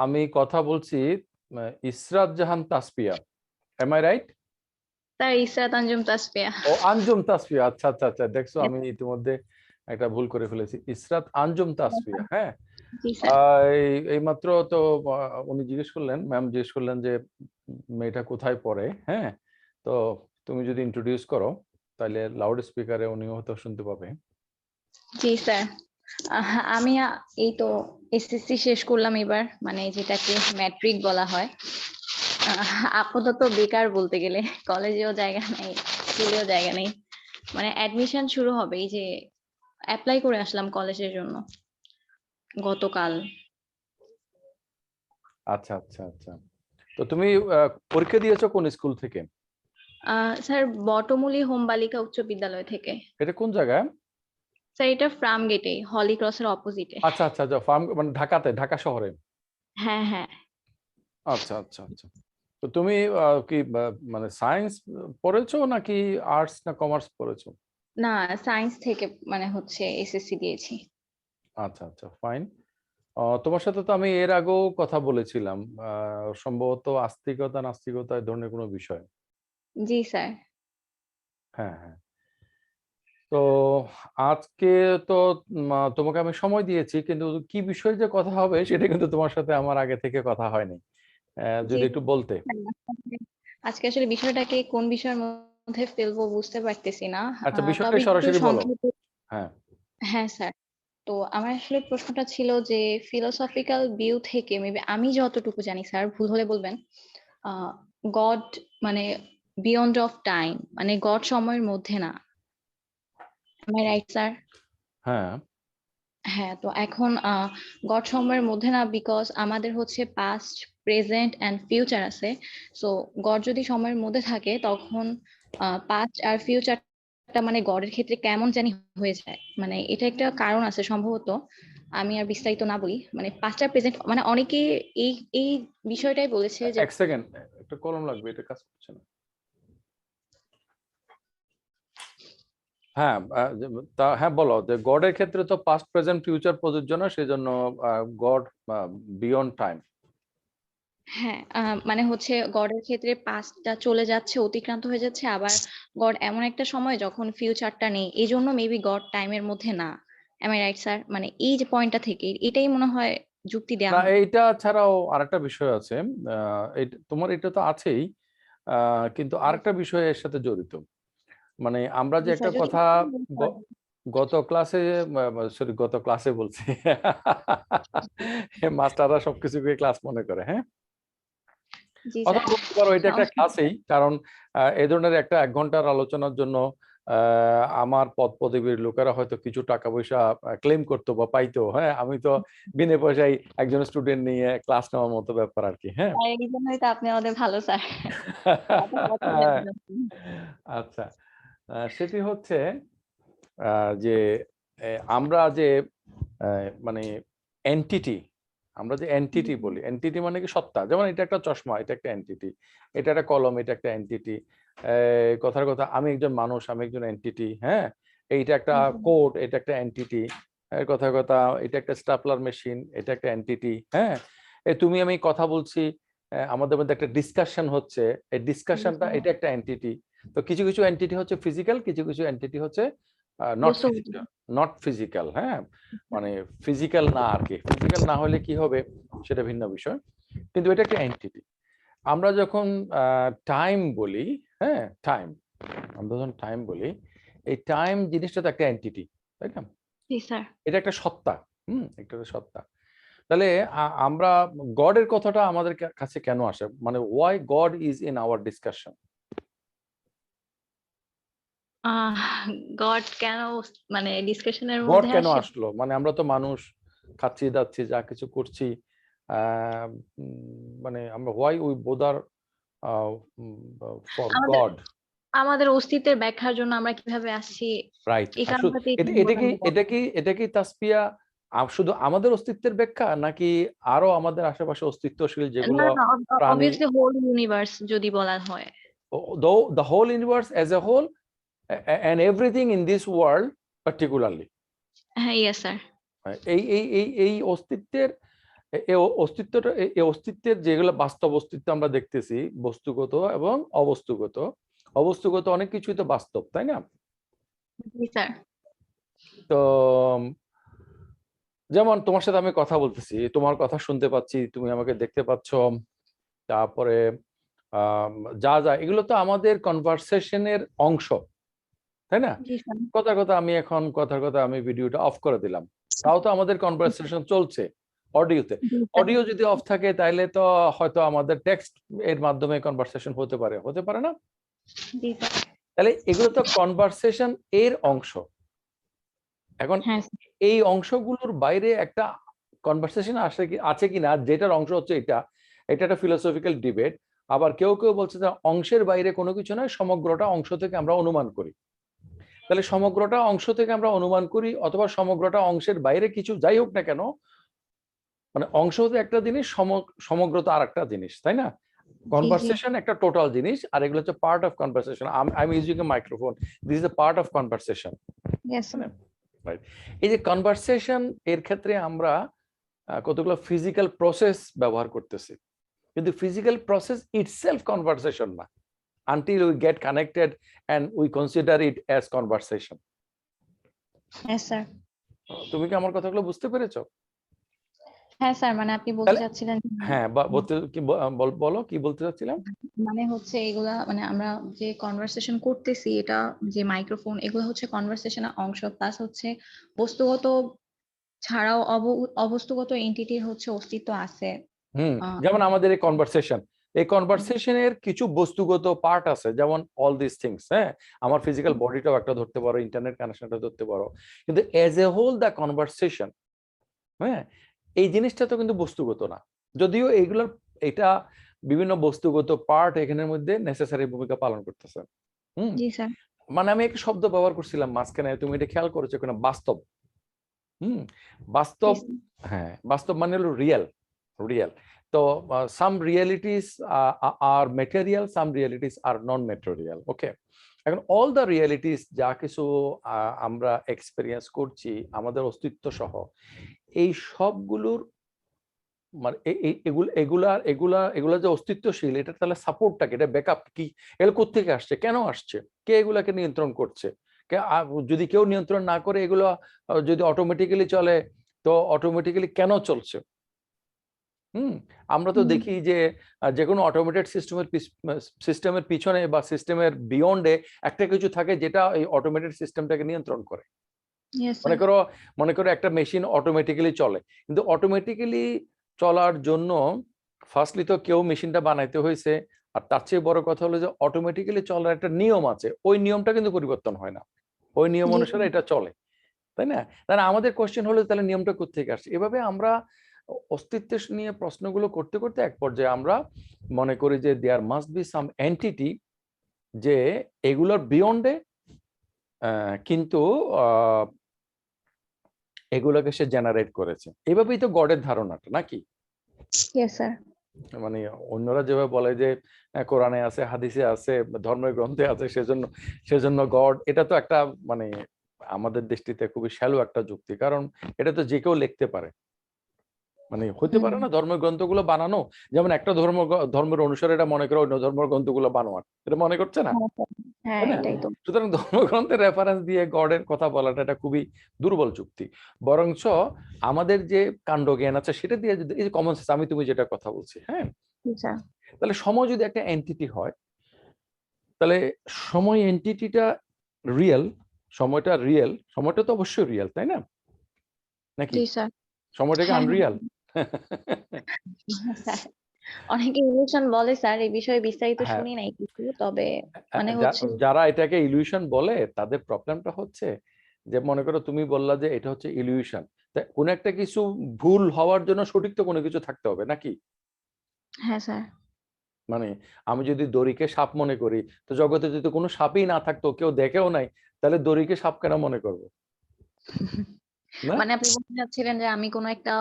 আমি কথা বলছি Israt Jahan Tasfia, am I right? Sir Israt Anjum Tasfia. ও আঞ্জুম তাসফিয়া, আচ্ছা আচ্ছা আচ্ছা, দেখছো আমি ইতিমধ্যে একটা ভুল করে ফেলেছি। ইসরাত আঞ্জুম তাসফিয়া, হ্যাঁ। জি স্যার। এই মাত্র তো উনি জিজ্ঞেস করলেন, ম্যাম জিজ্ঞেস করলেন যে মেয়েটা কোথায় পড়ে, হ্যাঁ। তো তুমি যদি ইন্ট্রোডিউস করো তাহলে লাউড স্পিকারে উনিও হয়তো শুনতে পাবে। জি স্যার, আমি এই তো এসএসসি শেষ করলাম এবার, মানে যেটাকে ম্যাট্রিক বলা হয়। আপাতত বেকার বলতে গেলে, কলেজেও জায়গা নেই, স্কুলেও জায়গা নেই। মানে অ্যাডমিশন শুরু হবে, এই যে অ্যাপ্লাই করে আসলাম কলেজের জন্য গতকাল। আচ্ছা আচ্ছা আচ্ছা, তো তুমি পরীক্ষা দিয়েছো কোন স্কুল থেকে? স্যার বটমূলী হোম বালিকা উচ্চ বিদ্যালয় থেকে। এটা কোন জায়গায়? স্যার এটা ফার্ম গেটে, হলি ক্রসের অপোজিটে। আচ্ছা আচ্ছা আচ্ছা, ফার্ম মানে ঢাকাতে, ঢাকা শহরে। হ্যাঁ হ্যাঁ। আচ্ছা আচ্ছা আচ্ছা, তো তুমি কি মানে সায়েন্স পড়েছো নাকি আর্টস না কমার্স পড়েছো? না, সায়েন্স থেকে মানে হচ্ছে এসএসসি দিয়েছি। আচ্ছা আচ্ছা, ফাইন। তোমার সাথে তো আমি এর আগেও কথা বলেছিলাম, সম্ভবত আস্তিকতা নাস্তিকতা এই ধরনের কোনো বিষয়। জি স্যার। হ্যাঁ হ্যাঁ, তো আজকে তো তোমাকে আমি সময় দিয়েছি, কিন্তু কি বিষয়ে যে কথা হবে সেটা কিন্তু তোমার সাথে আমার আগে থেকে কথা হয়নি। জি যদি একটু বলতে। আজকে আসলে বিষয়টাকে কোন বিষয়ের মধ্যে ফেলবো বুঝতে পারতেছি না। আচ্ছা, বিষয়টা তবে একটু সরাসরি বলো। সংক্ষেপে। হ্যাঁ। হ্যাঁ স্যার, তো আমার আসলে প্রশ্নটা ছিল যে ফিলোসফিক্যাল ভিউ থেকে মেবি আমি যতটুকু জানি, স্যার ভুল হলে বলবেন, গড মানে বিয়ন্ড অফ টাইম, মানে গড সময়ের মধ্যে না। Am I right sir? হ্যাঁ হ্যাঁ, তো এখন গড সময়ের মধ্যে না, বিকজ আমাদের হচ্ছে পাস্ট, প্রেজেন্ট এন্ড ফিউচার আছে। সো গড যদি সময়ের মধ্যে থাকে তখন পাস্ট আর ফিউচারটা মানে গডের ক্ষেত্রে কেমন জানি হয়ে যায়। মানে এটা একটা কারণ আছে সম্ভবত, আমি আর বিস্তারিত না বলি। মানে পাস্ট আর প্রেজেন্ট মানে অনেকে এই এই বিষয়টাই বলেছে যে এক সেকেন্ড, একটা কলম লাগবে, এটা কাজ করছে না। হ্যাঁ, হ্যাঁ বলো, যে গডের ক্ষেত্রে তো পাস্ট প্রেজেন্ট ফিউচার প্রযোজ্য না, সেজন্য গড বিয়ন্ড টাইম। হ্যাঁ, মানে হচ্ছে গডের ক্ষেত্রে পাস্টটা চলে যাচ্ছে, অতিক্রান্ত হয়ে যাচ্ছে, আবার গড এমন একটা সময় যখন ফিউচারটা নেই, এই জন্য মেবি গড টাইমের মধ্যে না। Am I right sir? মানে এই যে পয়েন্টটা থেকে এটাই মনে হয় যুক্তি দেয়া না, হয়। এইটা ছাড়াও আরেকটা বিষয় আছে। তোমার এটা তো আছেই, কিন্তু আরেকটা বিষয় এর সাথে জড়িত। মানে আমরা যে একটা বিষয় যদি কথা গত ক্লাসে, সরি গত ক্লাসে বলছি, মাস্টাররা সবকিছুকে ক্লাস মনে করে, হ্যাঁ। জি কথা স্যার। বলতে পারো, এটা একটা ক্লাসেই, কারণ এই ধরনের একটা 1 ঘন্টার আলোচনার জন্য আমার পদ পদবীর লোকেরা হয়তো কিছু টাকা পয়সা ক্লেম করতো বা পাইতো, হ্যাঁ। আমি তো বিনা পয়সায় একজন স্টুডেন্ট নিয়ে ক্লাস নেওয়ার মতো ব্যাপার আর কি, হ্যাঁ। এই জন্যই তো আপনি আমাদের ভালো স্যার। আচ্ছা, সেটি হচ্ছে যে আমরা যে মানে এন্টিটি, আমরা যে এন্টিটি বলি, এন্টিটি মানে কি সত্তা। যেমন এটা একটা চশমা, এটা একটা এন্টিটি। এটা একটা কলম, এটা একটা এন্টিটি। কথার কথা, আমি একজন মানুষ, আমি একজন এন্টিটি, হ্যাঁ। এইটা একটা কোড, এটা একটা এন্টিটি। কথার কথা, এটা একটা স্টাপলার মেশিন, এটা একটা এন্টিটি, হ্যাঁ। তুমি আমি কথা বলছি, আমাদের মধ্যে একটা ডিসকাশন হচ্ছে, এই ডিসকাশনটা এটা একটা এন্টিটি। তো কিছু কিছু এন্টিটি হচ্ছে ফিজিক্যাল, কিছু কিছু এন্টিটি হচ্ছে নট বস্তুগত। ফিজিক্যাল। নট ফিজিক্যাল, হ্যাঁ। মানে ফিজিক্যাল না আর কি, ফিজিক্যাল না হলে কি হবে সেটা ভিন্ন বিষয়, কিন্তু এটা একটা এন্টিটি। আমরা যখন টাইম বলি, হ্যাঁ, টাইম, আমরা যখন টাইম বলি, এই টাইম জিনিসটা তো একটা এন্টিটি, তাই না? জি স্যার। এটা একটা সত্তা, একটা সত্তা। তাহলে আমরা গডের কথাটা আমাদের কাছে কেন আসে, মানে why God is in our discussion? God কেন মানে ডিসকাশনের গড মধ্যে কেন আসে? আসলো, মানে আমরা তো মানুষ, খাচ্ছি দাচ্ছি যা কিছু করছি, মানে আমরা হোয়াই উই বোদার ফর আমাদের গড। আমাদের অস্তিত্বের ব্যাখ্যার জন্য আমরা কিভাবে আসছি, রাইট, এই আসলে কারণটাতেই এটা এটা কি সম্ভবত আমি এটা কি এটা কি তাসপিয়া শুধু আমাদের অস্তিত্বের ব্যাখ্যা, নাকি আরো আমাদের আশেপাশে অস্তিত্বশীল যেগুলো না না, প্রাণী, অবভিয়াসলি হোল ইউনিভার্স যদি বলা হয়। the whole universe as a whole, and everything in this world particularly? হ্যাঁ, ইয়েস স্যার। এই এই এই এই অস্তিত্বের অস্তিত্বটা এই অস্তিত্বের যেগুলো বাস্তব অস্তিত্ব আমরা দেখতেছি বস্তুগত এবং অবস্তুগত। অবস্তুগত অনেক কিছুই তো বাস্তব, তাই না? জি স্যার। তো যেমন তোমার সাথে আমি কথা বলতেছি, তোমার কথা শুনতে পাচ্ছি, তুমি আমাকে দেখতে পাচ্ছ, তারপরে আম, যা যা এগুলো তো আমাদের কনভারসেশনের অংশ, তাই না? জি স্যার। কথার কথা আমি এখন কথার কথা আমি ভিডিওটা অফ করে দিলাম, তাও তো আমাদের কনভারসেশন চলছে অডিওতে। জি স্যার। অডিও যদি অফ থাকে তাহলে তো হয়তো আমাদের টেক্সট এর মাধ্যমে কনভারসেশন হতে পারে, হতে পারে না? জি স্যার। তাহলে এগুলো তো কনভারসেশন এর অংশ। এখন হ্যাঁ স্যার। এই অংশগুলোর বাইরে একটা কনভারসেশন আছে কিনা, যেটার অংশ হচ্ছে এটা একটা ফিলোসফিক্যাল ডিবেট। আবার কেউ কেউ বলছে যে অংশের বাইরে কোনো কিছু নয়, সমগ্রটা অংশ থেকে আমরা অনুমান করি। তাহলে সমগ্রটা অংশ থেকে আমরা অনুমান করি, অথবা সমগ্রটা অংশের বাইরে কিছু, যাই হোক না কেন, মানে অংশ হতে একটা জিনিস, সমগ্রতা আর একটা জিনিস, তাই না? জি জি। কনভারসেশন একটা টোটাল জিনিস, আর এগুলো হচ্ছে part of conversation. I am using a microphone, this is a part of conversation. Yes sir. Right. এই যে কনভারসেশন এর ক্ষেত্রে আমরা কতগুলো ফিজিক্যাল প্রসেস ব্যবহার করতেছি, কিন্তু ফিজিক্যাল প্রসেস ইটসেলফ কনভারসেশন না, until we get connected and we consider it as conversation. হ্যাঁ স্যার। তুমি কি আমার কথাগুলো বুঝতে পেরেছো? হ্যাঁ স্যার, মানে আপনি বলতে তাহলে চাচ্ছিলেন হ্যাঁ, বলো কি বলতে চাচ্ছিলাম। মানে হচ্ছে এগুলা মানে আমরা যে কনভারসেশন করতেছি এটা যে মাইক্রোফোন এগুলো হচ্ছে কনভারসেশনের অংশ, প্লাস হচ্ছে বস্তুগত ছাড়াও অবস্তুগত এন্টিটির হচ্ছে অস্তিত্ব আছে। যেমন আমাদের এই কনভারসেশন, এই কনভারসেশনের কিছু বস্তুগত পার্ট আছে, যেমন অল দিস থিংস। হ্যাঁ, আমার ফিজিক্যাল বডিটাও একটা ধরতে পারো, ইন্টারনেট কানেকশনটা ধরতে পারো, কিন্তু as a whole the conversation, হ্যাঁ, এই জিনিসটা তো কিন্তু বস্তুগত না। যদিও এইগুলোর এটা বিভিন্ন বস্তুগত পার্ট এখানের মধ্যে নেসেসারি ভূমিকা পালন করতেছে। হুম, জি স্যার। মানে আমি একটা শব্দ ব্যবহার করছিলাম মাঝখানে, তুমি এটা খেয়াল করেছো কিনা, বাস্তব। বাস্তব। হ্যাঁ, বাস্তব মানে হলো রিয়েল, রিয়েল। তো সাম রিয়েলিটিস আর মেটেরিয়াল, সাম রিয়েলিটিস আর নন মেটেরিয়াল। ওকে, এখন অল দ্য রিয়েলিটিস যা কিছু আমরা এক্সপেরিয়েন্স করছি আমাদের অস্তিত্ব সহ, এই সবগুলোর মানে এগুলা যে অস্তিত্বশীল, এটা তাহলে সাপোর্টটা কি, এটা ব্যাকআপ কি, এগুলো কোত্থেকে আসছে, কেন আসছে, কে এগুলাকে নিয়ন্ত্রণ করছে? যদি কেউ নিয়ন্ত্রণ না করে এগুলো যদি অটোমেটিক্যালি চলে, তো অটোমেটিক্যালি কেন চলছে? আমরা তো দেখি যে যে কোনো অটোমেটেড সিস্টেমের পিছনে বা সিস্টেমের বিয়ন্ডে একটা কিছু থাকে যেটা এই অটোমেটেড সিস্টেমটাকে নিয়ন্ত্রণ করে। মনে করো একটা মেশিন অটোমেটিক্যালি চলে, কিন্তু অটোমেটিক্যালি চলার জন্য ফার্স্টলি তো কেউ মেশিনটা বানাইতে হয়েছে। আর তার চেয়ে বড় কথা হলো যে অটোমেটিক্যালি চলার একটা নিয়ম আছে, ওই নিয়মটা কিন্তু পরিবর্তন হয় না, ওই নিয়ম অনুসারে এটা চলে, তাই না? তাহলে আমাদের কোশ্চেন হলো তাহলে নিয়মটা কোত্থেকে আসছে? এভাবে আমরা অস্তিত্বের নিয়ে প্রশ্নগুলো করতে করতে এক পর্যায়ে আমরা মনে করি যে there must be some entity, যে এগুলোর বিয়ন্ডে কিন্তু এগুলোকে সে জেনারেট করেছে। এভাবেই তো গডের ধারণাটা, নাকি? মানে অন্যরা যেভাবে বলে যে কোরআনে আছে, হাদিসে আছে, ধর্মের গ্রন্থে আছে, সেজন্য গড, এটা তো একটা মানে আমাদের দৃষ্টিতে খুবই শ্যালো একটা যুক্তি, কারণ এটা তো যে কেউ লিখতে পারে। মানে হতে পারে না ধর্মের গ্রন্থগুলো বানানো, যেমন একটা ধর্মের অনুসারে এটা মনে করে অন্য ধর্মের গ্রন্থগুলো বানোয়ার, এটা মনে করছে না, হ্যাঁ তাই না? এটাই তো। সুতরাং ধর্মগ্রন্থের রেফারেন্স দিয়ে গডের কথা বলাটা এটা খুবই দুর্বল যুক্তি। বরঞ্চ আমাদের যে কাণ্ড জ্ঞান আছে সেটা দিয়ে যদি, এই যে কমন সেন্স, আমি তুমি যেটা কথা বলছি, হ্যাঁ, তাহলে সময় যদি একটা এন্টিটি হয়, তাহলে সময় এন্টিটিটা রিয়েল, সময়টা তো অবশ্যই রিয়েল, তাই না? নাকি জি স্যার। সময়টাকে হ্যাঁ আনরিয়াল? স্যার, অনেকে ইলিউশন বলে স্যার, এই বিষয়ে বিস্তারিত হ্যাঁ, শুনি নাই কিছু, তবে মানে হচ্ছে যারা এটাকে ইলিউশন বলে তাদের প্রবলেমটা হচ্ছে যে, মনে করো তুমি বললা যে এটা হচ্ছে ইলিউশন, কোন একটা কিছু ভুল হওয়ার জন্য সঠিক তো কোনো কিছু থাকতে হবে, নাকি? হ্যাঁ স্যার। মানে আমি যদি দড়িকে সাপ মনে করি, তো জগতে যদি কোনো সাপই না থাকতো, কেউ দেখেও নাই, তাহলে দড়িকে সাপ কেন মনে করবো? না, মানে আপনি বলতে চাচ্ছিলেন যে আমি কোনো একটা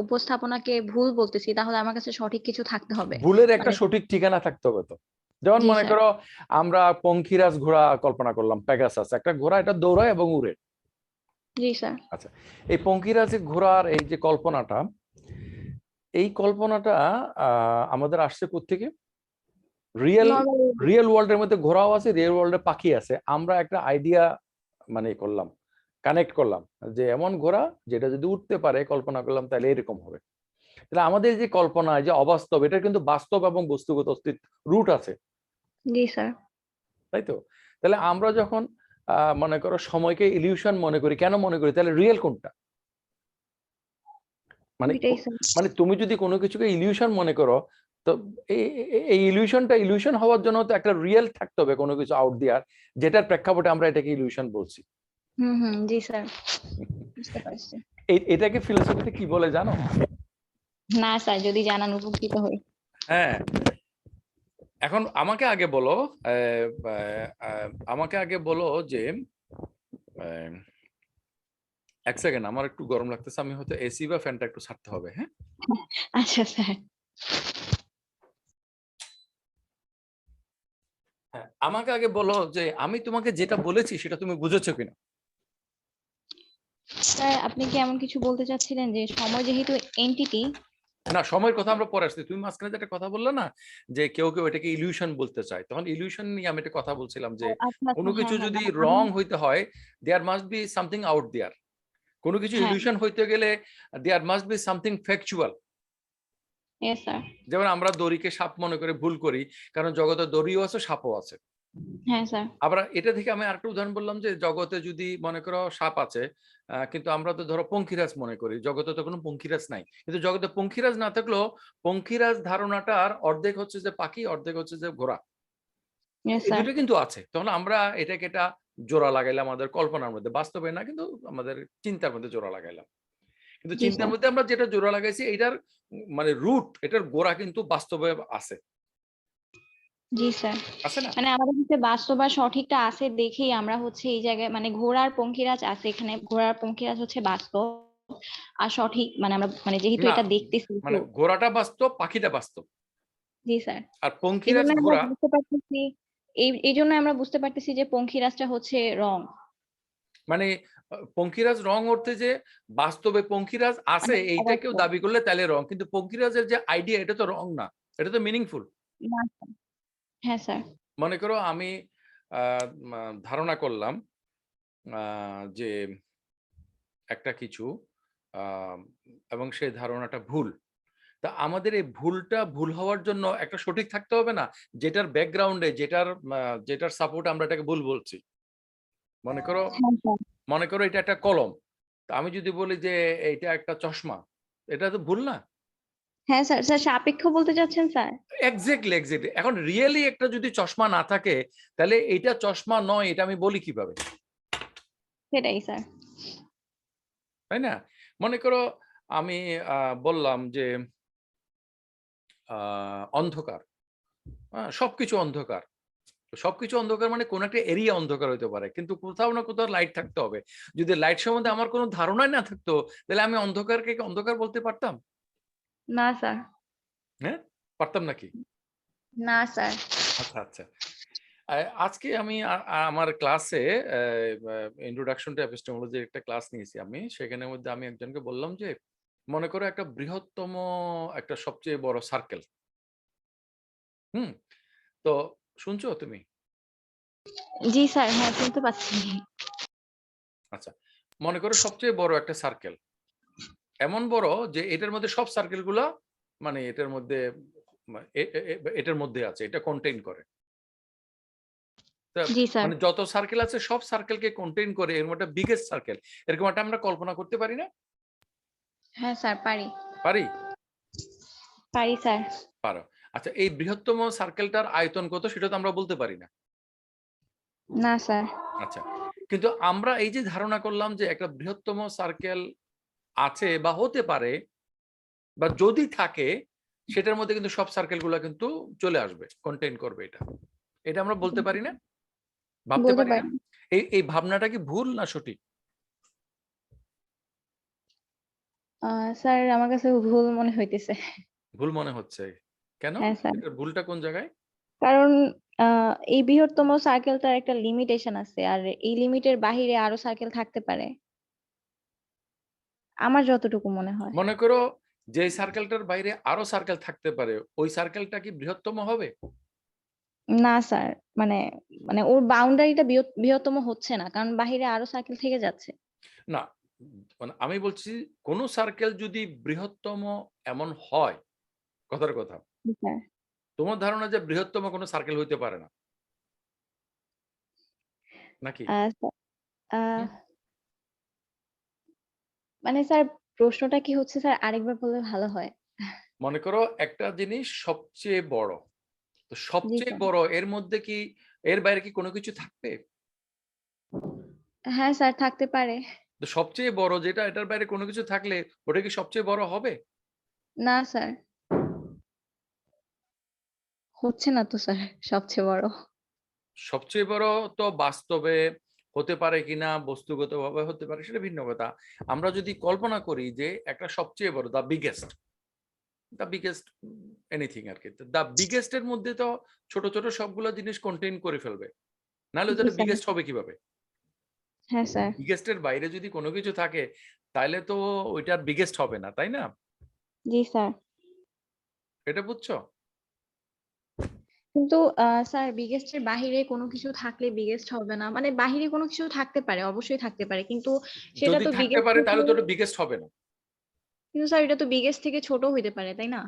উপস্থাপনাকে ভুল বলতেছি, তাহলে আমার কাছে সঠিক কিছু থাকতে হবে। ভুলের একটা মানে সঠিক ঠিকানা থাকতে হবে তো। যেমন জি মনে স্যার। করো আমরা পঙ্খিরাজ ঘোড়া কল্পনা করলাম, প্যাগাসাস একটা ঘোড়া, এটা দৌড়ায় এবং উড়ে। জি স্যার। আচ্ছা, এই পঙ্খিরাজ ঘোড়ার এই যে কল্পনাটা, এই কল্পনাটা আমাদের আসছে কোত্থেকে? রিয়েল নরমাল রিয়েল ওয়ার্ল্ডের মধ্যে ঘোড়াও আছে, রিয়েল ওয়ার্ল্ডে পাখি আছে। আমরা একটা আইডিয়া মানে করলাম, কানেক্ট করলাম যে এমন ঘোড়া যেটা যদি উঠতে পারে, কল্পনা করলাম তাহলে এরকম হবে। তাহলে আমাদের যে কল্পনা, যে অবাস্তব, এটা কিন্তু বাস্তব এবং বস্তুগত অস্তিত্ব রুট আছে, জি স্যার, তাই তো? তাহলে আমরা যখন মনে করো সময়কে ইলিউশন মনে করি, কেন মনে করি? তাহলে রিয়েল কোনটা? মানে এটাই স্যার। মানে তুমি যদি কোনো কিছুকে ইলিউশন মনে করো, তো এই ইলিউশনটা ইলিউশন হওয়ার জন্য তো একটা রিয়েল থাকতে হবে, কোনো কিছু আউট দেয়ার, যেটার প্রেক্ষাপটে আমরা এটাকে ইলিউশন বলছি। হুম, জি স্যার, বুঝতে পারছি। এটাকে ফিলোসফিতে কি বলে জানো? না স্যার, যদি জানান উপকৃত হই। হ্যাঁ, এখন আমাকে আগে বলো, আমাকে আগে বলো যে আহ, এক সেকেন্ড, আমার একটু গরম লাগতেছে, আমি হয়তো এসি বা ফ্যানটা একটু ছাড়তে হবে। হ্যাঁ, আচ্ছা স্যার। হ্যাঁ, আমাকে আগে বলো যে আমি তোমাকে যেটা বলেছি সেটা তুমি বুঝেছো কিনা। স্যার, আপনি কি এমন কিছু বলতে চাচ্ছিলেন যে সময় যেহেতু এন্টিটি? না, সময়ের কথা আমরা পরে আসছি। তুমি মাঝখানে যে একটা কথা বললে না, যে কেউ কেউ এটাকে ইলিউশন বলতে চায়, তখন ইলিউশন নিয়ে আমি একটা কথা বলছিলাম যে আচ্ছা আচ্ছা, কোনো হ্যাঁ কিছু হ্যাঁ, যদি মানে রং হইতে হয়, there must be something out there. কোনো কিছু হ্যাঁ, ইলিউশন হইতে গেলে there must be something factual. Yes sir. যেমন আমরা দড়িকে সাপ মনে করে ভুল করি, কারণ জগতে দড়িও আছে, সাপও আছে। হ্যাঁ স্যার। আবার এটা থেকে আমি আরেকটা উদাহরণ বললাম যে জগতে যদি মনে করো সাপ আছে, কিন্তু আমরা তো ধরো পঙ্খিরাজ মনে করি, জগতে তো কোনো পঙ্খিরাজ নাই। কিন্তু জগতে পঙ্খিরাজ না থাকলেও পঙ্খিরাজ ধারণাটার অর্ধেক হচ্ছে যে পাখি, অর্ধেক হচ্ছে যে ঘোড়া, ইয়েস এই স্যার। দুটো কিন্তু আছে। তখন আমরা এটাকে এটা জোড়া লাগাইলাম আমাদের কল্পনার মধ্যে, বাস্তবে না, কিন্তু আমাদের চিন্তার মধ্যে জোড়া লাগাইলাম। কিন্তু জি চিন্তার স্যার। মধ্যে আমরা যেটা জোড়া লাগাইছি, এটার মানে রুট, এটার গোড়া কিন্তু বাস্তবে আছে, জি স্যার। আছে না? মানে আমাদের কাছে বাস্তব আর সঠিকটা আছে দেখেই আমরা হচ্ছে এই জায়গায়, মানে ঘোড়ার পঙ্খিরাজ আছে এখানে, ঘোড়ার পঙ্খিরাজ হচ্ছে বাস্তব আর সঠিক, মানে আমরা মানে যেহেতু না, এটা দেখতেছি তো। মানে ঘোড়াটা বাস্তব, পাখিটা বাস্তব, জি স্যার। আর এই পঙ্খিরাজ জন্য আমরা ঘোড়া। বুঝতে পারতেছি, এই জন্য আমরা বুঝতে পারতেছি যে পঙ্খিরাজটা হচ্ছে রং। মানে পঙ্খিরাজ রং অর্থে যে বাস্তবে পঙ্খিরাজ আছে মানে এইটা কেউ অবশ্যই দাবি করলে তাহলে রং, কিন্তু পঙ্খিরাজের যে আইডিয়া এটা তো রং না, এটা তো মিনিংফুল। না স্যার। হ্যাঁ স্যার। মনে করো আমি ধারণা করলাম যে একটা কিছু, আহ, এবং সেই ধারণাটা ভুল। তা আমাদের এই ভুলটা ভুল হওয়ার জন্য একটা সঠিক থাকতে হবে না, যেটার ব্যাকগ্রাউন্ডে, যেটার সাপোর্ট আমরা এটাকে ভুল বলছি। মনে করো হ্যাঁ স্যার। মনে করো এটা একটা কলম, তা আমি যদি বলি যে এটা একটা চশমা, এটা তো ভুল না? হ্যাঁ স্যার, স্যার সাপেক্ষ বলতে চাচ্ছেন স্যার? Exactly, exactly. এখন রিয়েলি একটা যদি চশমা না থাকে, তাহলে এটা চশমা নয়, এটা আমি বলি কিভাবে? সেটাই স্যার। তাই না? মনে করো আমি বললাম যে অন্ধকার, সবকিছু অন্ধকার। তো সবকিছু অন্ধকার মানে কোন একটা এরিয়া অন্ধকার হতে পারে, কিন্তু কোথাও না কোথাও লাইট থাকতে হবে। যদি লাইট সম্বন্ধে আমার কোনো ধারণাই না থাকতো, তাহলে আমি অন্ধকারকে কি অন্ধকার বলতে পারতাম? না স্যার। হ্যাঁ, পারতাম নাকি? না স্যার। আচ্ছা, আচ্ছা। আজকে আমি আমার ক্লাসে ইন্ট্রোডাকশন টু এপিস্টেমোলজির একটা ক্লাস নিয়েছি আমি। সেখানের মধ্যে আমি একজনকে বললাম যে, মনে করো একটা বৃহত্তম, একটা সবচেয়ে বড় সার্কেল। হুম? তো শুনছো তুমি? জি স্যার, হ্যাঁ শুনতে পাচ্ছি। আচ্ছা। মনে করো সবচেয়ে বড় একটা সার্কেল। এমন বড় যে এটার মধ্যে সব সার্কেল গুলা, মানে এটার মধ্যে এটার মধ্যে আছে, এটা কন্টেইন করে। তা জি স্যার। মানে যত সার্কেল আছে সব সার্কেলকে কন্টেইন করে, এর মধ্যে বিগেস্ট সার্কেল, এরকম একটা আমরা কল্পনা করতে পারি না? হ্যাঁ স্যার, পারি। পারি? পারি স্যার। পারো। আচ্ছা, এই বৃহত্তম সার্কেলটার আয়তন কত সেটা তো আমরা বলতে পারি না। না স্যার। আচ্ছা, কিন্তু আমরা এই যে ধারণা করলাম যে একটা বৃহত্তম সার্কেল আছে বা হতে পারে, বা যদি থাকে, সেটার মধ্যে কিন্তু সব সার্কেল গুলা কিন্তু চলে আসবে, কন্টেইন করবে এটা। এটা আমরা বলতে পারি না? ভাবতে বলতে পারি না? পারি। এই ভাবনাটা কি ভুল না সঠিক? স্যার আমার কাছে ভুল মনে হইতেছে। ভুল মনে হচ্ছে। কেন? হ্যাঁ স্যার। এটার ভুলটা কোন জায়গায়? কারণ এই বৃহত্তম সার্কেলটার একটা লিমিটেশন আছে, আর এই লিমিটের বাহিরে আরো সার্কেল থাকতে পারে, আমার যতটুকু মনে হয়। মনে করো যে সার্কেলটার বাইরে আরো সার্কেল থাকতে পারে, ওই সার্কেলটা কি বৃহত্তম হবে? না স্যার, মানে মানে ওর বাউন্ডারিটা বৃহত্তম হচ্ছে না, কারণ বাহিরে আরো সার্কেল থেকে যাচ্ছে। না, মানে আমি বলছি কোন সার্কেল যদি বৃহত্তম এমন হয়, কথার কথা, জি স্যার। তোমার ধারণা যে বৃহত্তম কোনো সার্কেল হইতে পারে না নাকি? স্যার, আহ হুম? মানে স্যার, প্রশ্নটা কি হচ্ছে স্যার, আরেকবার বললে ভালো হয়। মনে করো একটা জিনিস সবচেয়ে বড়, তো জি সবচেয়ে স্যার। বড় এর মধ্যে কি, এর বাইরে কি কোনো কিছু থাকবে? হ্যাঁ স্যার, থাকতে পারে। তো সবচেয়ে বড় যেটা, এটার বাইরে কোনো কিছু থাকলে ওটা কি সবচেয়ে বড় হবে? না স্যার, হচ্ছে না তো স্যার সবচেয়ে বড়। সবচেয়ে বড় তো বাস্তবে হতে পারে কিনা, বস্তুগতভাবে হতে পারে, সেটা ভিন্ন কথা। আমরা যদি কল্পনা করি যে একটা সবচেয়ে বড়, দ্য বিগেস্ট এনিথিং আর কি, দ্য বিগেস্ট এর মধ্যে তো ছোট ছোট সবগুলো জিনিস কন্টেইন করে ফেলবে, নাহলে জি ওটা স্যার। বিগেস্ট হবে কিভাবে? হ্যাঁ স্যার। বিগেস্ট এর বাইরে যদি কোনো কিছু থাকে, তাহলে তো ওইটার বিগেস্ট হবে না, তাই না? জি স্যার। এটা বুঝছো? কিন্তু স্যার, বিগেস্ট এর বাহিরে কোনো কিছু থাকলে বিগেস্ট হবে না, মানে বাহিরে কোনো কিছু থাকতে পারে, অবশ্যই থাকতে পারে, কিন্তু সেটা যদি তো থাকতে বিগেস্ট পারে থেকে, তাহলে তো ওটা বিগেস্ট হবে না। কিন্তু স্যার এটা তো বিগেস্ট থেকে ছোট হইতে পারে, তাই না?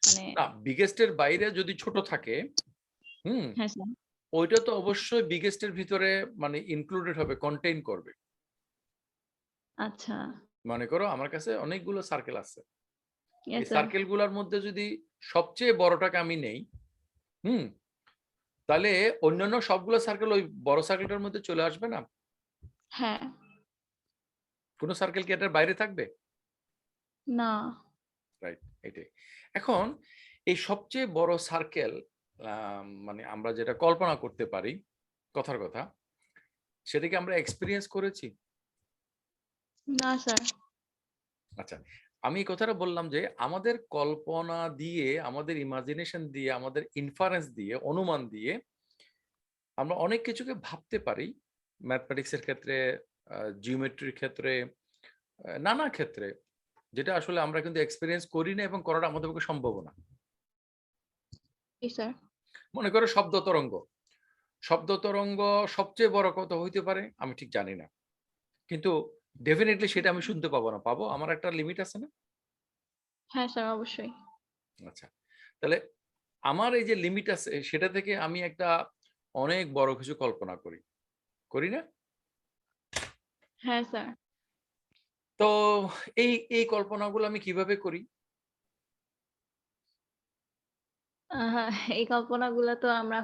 মানে না, বিগেস্ট এর বাইরে যদি ছোট থাকে, হুম, হ্যাঁ স্যার। ওইটা তো অবশ্যই বিগেস্ট এর ভিতরে মানে ইনক্লুডেড হবে, কন্টেইন করবে। আচ্ছা। মনে করো আমার কাছে অনেকগুলো সার্কেল আছে, ইয়েস এই স্যার। সার্কেল গুলার মধ্যে যদি সবচেয়ে বড়টাকে আমি নেই, হুম, তাহলে অন্যান্য সবগুলো সার্কেল ওই বড় সার্কেলটার মধ্যে চলে আসবে না? হ্যাঁ। কোনো সার্কেল কি এটার বাইরে থাকবে? না। রাইট, এটাই। এখন এই সবচেয়ে বড় সার্কেল, মানে আমরা যেটা কল্পনা করতে পারি, কথার কথা, সেটা কি আমরা এক্সপেরিয়েন্স করেছি? না স্যার। আচ্ছা, আমি এই কথাটা বললাম যে আমাদের কল্পনা দিয়ে, আমাদের ইমাজিনেশন দিয়ে, আমাদের ইনফারেন্স দিয়ে, অনুমান দিয়ে আমরা অনেক কিছুকে ভাবতে পারি, ম্যাথমেটিক্স এর ক্ষেত্রে, জিওমেট্রির ক্ষেত্রে, নানা ক্ষেত্রে, যেটা আসলে আমরা কিন্তু এক্সপেরিয়েন্স করি না এবং করাটা আমাদের পক্ষে সম্ভব না। জি স্যার। মনে করো শব্দ তরঙ্গ সবচেয়ে বড় কত হইতে পারে আমি ঠিক জানি না, কিন্তু ডেফিনেটলি সেটা আমি শুনতে পাবো না, পাবো, আমার একটা লিমিট আছে না? হ্যাঁ স্যার, অবশ্যই। আচ্ছা, তাহলে আমার এই যে লিমিট আছে সেটা থেকে আমি একটা অনেক বড় কিছু কল্পনা করি, করি না? হ্যাঁ স্যার। তো এই এই কল্পনাগুলো আমি কিভাবে করি? আহা, এই কল্পনাগুলো তো আমরা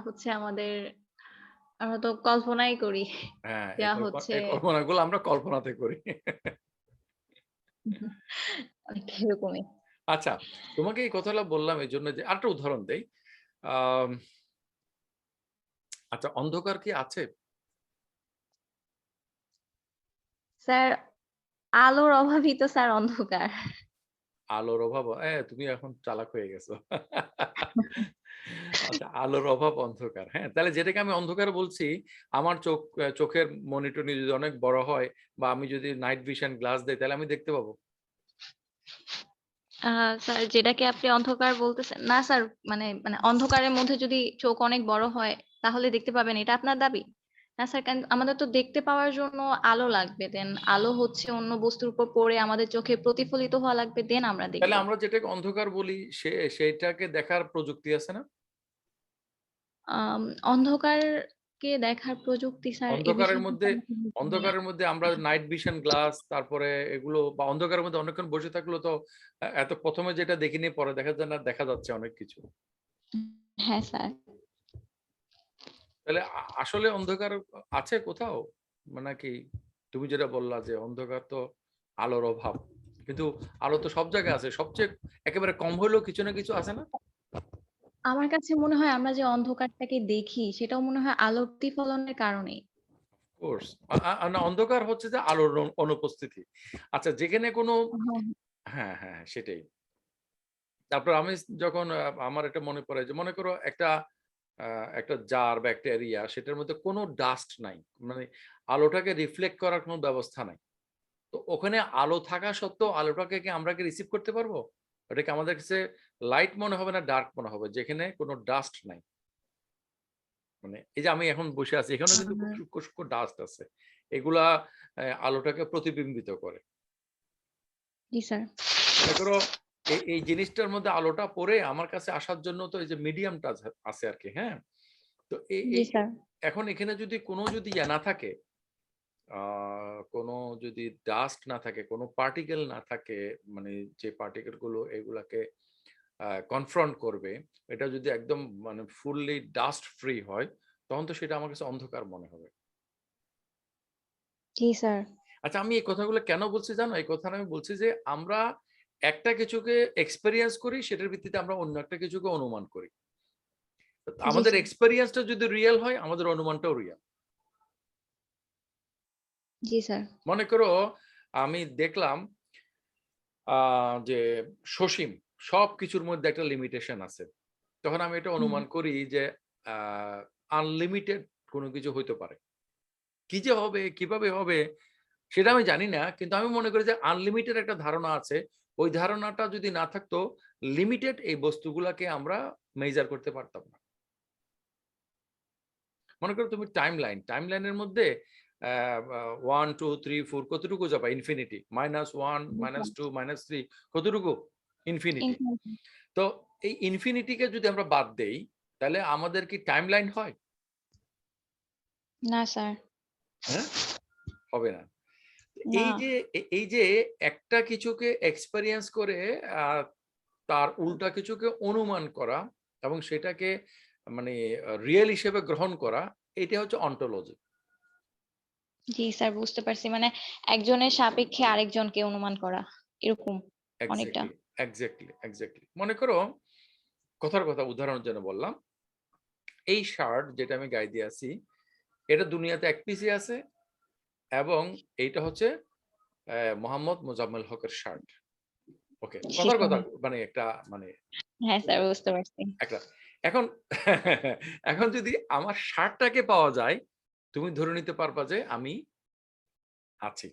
তো কল্পনাই করি। হ্যাঁ, যা হচ্ছে এই কল্পনাগুলো আমরা কল্পনাতে করি। অনেকটা এরকমই। আচ্ছা, তোমাকে এই কথাটা বললাম এই জন্য যে আরেকটা উদাহরণ দেই। আম, আচ্ছা, অন্ধকার কি আছে? স্যার, আলোর অভাবই তো স্যার অন্ধকার। আলোর অভাব, তুমি এখন চালাক হয়ে গেছো। আচ্ছা, আলোর অভাব অন্ধকার, হ্যাঁ, তাহলে যেটাকে আমি অন্ধকার বলছি, আমার চোখের মনিটর যদি অনেক বড় হয়, বা আমি যদি নাইট ভিশন গ্লাস দেই, তাহলে আমি দেখতে পাবো। স্যার, যেটাকে আপনি অন্ধকার বলতেছেন না স্যার, মানে মানে অন্ধকারের মধ্যে যদি চোখ অনেক বড় হয় তাহলে দেখতে পাবেন, এটা আপনার দাবি? না স্যার, কারণ আমাদের তো দেখতে পাওয়ার জন্য আলো লাগবে, দেন আলো হচ্ছে অন্য বস্তুর উপর পড়ে আমাদের চোখে প্রতিফলিত হওয়া লাগবে, দেন আমরা তাহলে দেখবো। আমরা যেটাকে অন্ধকার বলি, সেইটাকে দেখার প্রযুক্তি আছে না? আম অন্ধকারকে দেখার প্রযুক্তি স্যার, এই অন্ধকারের বিষয়ে মধ্যে অন্ধকারের মধ্যে আমরা নাইট ভিশন গ্লাস, তারপরে এগুলো, বা অন্ধকারের মধ্যে অনেকক্ষণ বসে থাকলেও তো এত প্রথমে যেটা দেখিনি পরে দেখা যায় না, দেখা যাচ্ছে অনেক কিছু। হ্যাঁ স্যার। তাহলে আসলে অন্ধকার আছে কোথাও? মানে কি, তুমি যেটা বললা যে অন্ধকার তো আলোর অভাব, কিন্তু আলো তো সব জায়গায় আছে, সবচেয়ে একেবারে কম হলেও কিছু না কিছু আছে না? আমার কাছে মনে হয় আমরা যে অন্ধকারটাকে দেখি সেটাও মনে হয় আলোর প্রতিফলনের কারণেই। কোর্স, না, অন্ধকার হচ্ছে যে আলোর অনুপস্থিতি। আচ্ছা, যেখানে কোনো, হ্যাঁ। হ্যাঁ হ্যাঁ সেটাই। তারপর আমি যখন আমার এটা মনে পড়ে যে মনে করো একটা একটা জার বা একটা এরিয়া, সেটার মধ্যে কোনো ডাস্ট নাই, মানে আলোটাকে রিফ্লেক্ট করার কোনো ব্যবস্থা নাই, তো ওখানে আলো থাকা সত্ত্বেও আলোটাকে কি আমরা কি রিসিভ করতে পারবো? ওটাকে আমাদের কাছে লাইট মনে হবে না ডার্ক মনে হবে, যেখানে কোনো ডাস্ট নাই। মানে এই যে আমি এখন বসে আছি, এখানেও কিন্তু খুব সূক্ষ্ম সূক্ষ্ম ডাস্ট আছে, এগুলা আলোটাকে প্রতিবিম্বিত করে। জি স্যার। মনে করো এই জিনিসটার মধ্যে আলোটা পড়ে আমার কাছে আসার জন্য তো এই যে মিডিয়ামটা আছে আর কি, হ্যাঁ। তো জি স্যার। এখন এখানে যদি কোনো যদি ইয়া না থাকে, কোনো যদি ডাস্ট না থাকে, কোনো পার্টিকেল না থাকে, মানে যে পার্টিকেল গুলো এগুলাকে কনফ্রন্ট করবে, এটা যদি একদম মানে ফুললি ডাস্ট ফ্রি হয়, তখন তো সেটা আমার কাছে অন্ধকার মনে হবে। জি স্যার। আচ্ছা, আমি এই কথাগুলো কেন বলছি জানো? এই কথাটা আমি বলছি যে আমরা একটা কিছুকে এক্সপেরিয়েন্স করি, সেটার ভিত্তিতে আমরা অন্য একটা কিছুকে অনুমান করি। জি আমাদের স্যার। এক্সপেরিয়েন্সটা যদি রিয়েল হয়, আমাদের অনুমানটাও রিয়েল। জি স্যার। মনে করো আমি দেখলাম যে সসীম সবকিছুর মধ্যে একটা লিমিটেশন আছে, তখন আমি এটা অনুমান করি যে আনলিমিটেড কোনো কিছু হইতে পারে। কি যে হবে, কিভাবে হবে সেটা আমি জানি না, কিন্তু আমি মনে করি যে আনলিমিটেড একটা ধারণা আছে। ওই ধারণাটা যদি না থাকতো, লিমিটেড এই বস্তুগুলাকে আমরা মেজার করতে পারতাম না। মনে করো তুমি টাইমলাইনের মধ্যে 1 2 3 4 কতটুকু যাবা? ইনফিনিটি। -1 -2 -3 কতটুকু? ইনফিনিটি। তো এই ইনফিনিটিকে যদি আমরা বাদ দেই, তাহলে আমাদের কি টাইমলাইন হয়? না স্যার। হ্যাঁ? হবে না। না। এই যে একটা কিছুকে এক্সপেরিয়েন্স করে তার উল্টা কিছুকে অনুমান করা এবং সেটাকে মানে রিয়েল হিসেবে গ্রহণ করা, এটা হচ্ছে অন্টোলজি। জি স্যার, বুঝতে পারছি। মানে একজনের সাপেক্ষে আরেকজনকে অনুমান করা, এরকম অনেকটা। Exactly, exactly, exactly. মনে করো কথার কথা উদাহরণের জন্য বললাম, এই শার্ট যেটা আমি গায়ে দিয়ে আছি, এটা দুনিয়াতে এক পিসই আছে এবং এইটা হচ্ছে মোহাম্মদ মোজাম্মেল হকের শার্ট। ওকে, কথার কথা সেটাই। মানে একটা মানে হ্যাঁ স্যার, বুঝতে পারছি। একটা এখন এখন যদি আমার শার্টটাকে পাওয়া যায়, তুমি ধরে নিতে পারবা যে আমি আছি।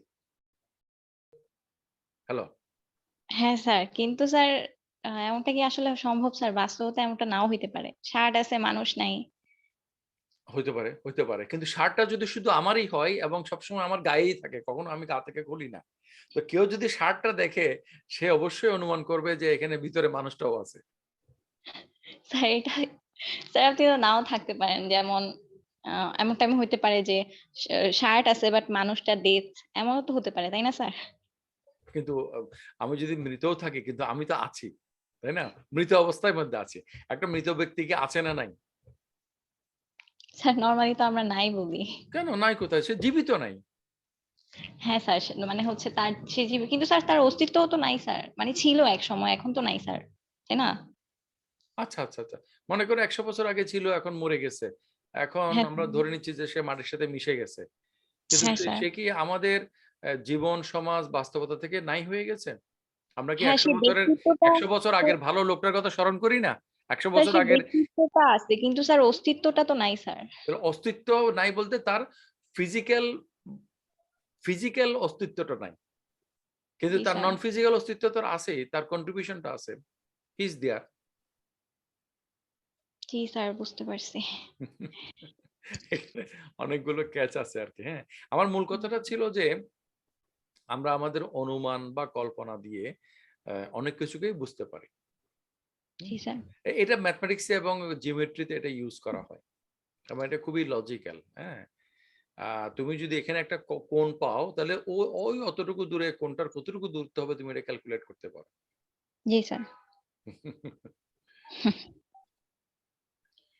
হ্যালো? হ্যাঁ স্যার, কিন্তু স্যার এমনটা কি আসলে সম্ভব স্যার? বাস্তবতা এমনটা নাও হইতে পারে। শার্ট আছে, মানুষ নাই। হইতে পারে, হইতে পারে। কিন্তু শার্টটা যদি শুধু আমারই হয় এবং সবসময় আমার গায়েই থাকে, কখনো আমি গা থেকে খুলি না। তো কেউ যদি শার্টটা দেখে, সে অবশ্যই অনুমান করবে যে এখানে ভিতরে মানুষটাও আছে। স্যার এটা স্যার আপনি তো নাও থাকতে পারেন। যেমন এমন টাইমে হইতে পারে যে শার্ট আছে বাট মানুষটা ডেথ, এমনও তো হতে পারে, তাই না স্যার? কিন্তু আমি যদি মৃতও থাকি, কিন্তু আমি তো আছি। তাই না? মৃত অবস্থার মধ্যে আছি। একটা মৃত ব্যক্তি কি আছে না নাই? স্যার নরমালি তো আমরা নাই বলি। কেন নাই কোথায়? সে জীবিত নাই। হ্যাঁ স্যার, মানে হচ্ছে তার সে জীবিত, কিন্তু স্যার তার অস্তিত্বও তো নাই স্যার। মানে ছিল একসময়, এখন তো নাই স্যার। তাই না? আচ্ছা, আচ্ছা, আচ্ছা। মনে করো ১০০ বছর আগে ছিল, এখন মরে গেছে। এখন হ্যাঁ আমরা স্যার। ধরে নিচ্ছি যে সে মাটির সাথে মিশে গেছে। কিন্তু হ্যাঁ স্যার। সে কি আমাদের জীবন, সমাজ, বাস্তবতা থেকে নাই হয়ে গেছে? আমরা কি হ্যাঁ, ১০০ সেই বছরের ব্যক্তিত্বটা ১০০ বছর আগের ভালো লোকটার কথা স্মরণ করি না? ১০০ স্যার, বছর সেই আগের ব্যক্তিত্বটা আছে কিন্তু স্যার অস্তিত্বটা তো নাই স্যার। অস্তিত্ব নাই বলতে তার ফিজিক্যাল ফিজিক্যাল অস্তিত্বটা নাই। কিন্তু জি তার স্যার। নন ফিজিক্যাল অস্তিত্ব তো আছেই। তার কন্ট্রিবিউশনটা আছে। হি ইস দেয়ার। জি স্যার, বুঝতে পারছি। অনেকগুলো ক্যাচ আছে আরকি, হ্যাঁ? আমার মূল কথাটা ছিল যে আমরা আমাদের অনুমান বা কল্পনা দিয়ে অনেক কিছুকেই বুঝতে পারি। হুম? জি স্যার। এটা ম্যাথমেটিক্স এ এবং জিওমেট্রিতে এটা ইউজ করা হয়। এবং এটা খুবই লজিক্যাল, হ্যাঁ? আ তুমি যদি এখানে একটা কোণ পাও, তাহলে ওই অতটুকু দূরে কোণটার কতটুকু দূরত্ব হবে তুমি এটা ক্যালকুলেট করতে পারো। জি স্যার।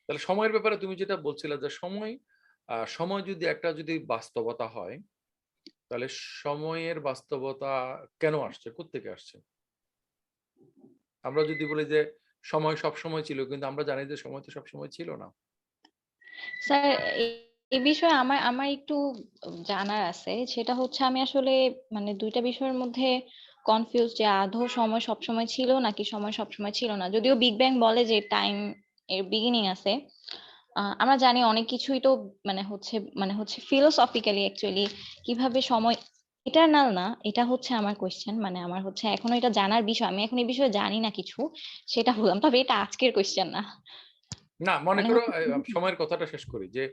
তাহলে সময়ের ব্যাপারে তুমি যেটা বলছিলা যে সময় যদি একটা যদি বাস্তবতা হয়, তাহলে সময়ের বাস্তবতা কেন আসছে? কোত্থেকে আসছে? আমরা যদি বলি যে সময় সবসময় ছিল, কিন্তু আমরা জানি যে সময় তো সবসময় ছিল না। স্যার এই বিষয়ে আমার আমার একটু জানার আছে। সেটা হচ্ছে আমি আসলে মানে ২ টা বিষয়ের মধ্যে কনফিউজ যে আদৌ সময় সবসময় ছিল নাকি সময় সবসময় ছিল না। যদিও বিগ ব্যাং বলে যে টাইম এর বিগিনিং আছে। আমরা জানি অনেক কিছুই তো মানে হচ্ছে ফিলোসফিক্যালি অ্যাকচুয়ালি কিভাবে সময় ইটারনাল না, এটা হচ্ছে আমার কোয়েশ্চেন, মানে আমার হচ্ছে এখনো এটা জানার বিষয়, আমি এখন এই বিষয়ে জানি না কিছু, সেটা বললাম। তবে এটা আজকের কোয়েশ্চেন না, না, মনে মানে করো হচ্ছে সময়ের কথাটা শেষ করি যে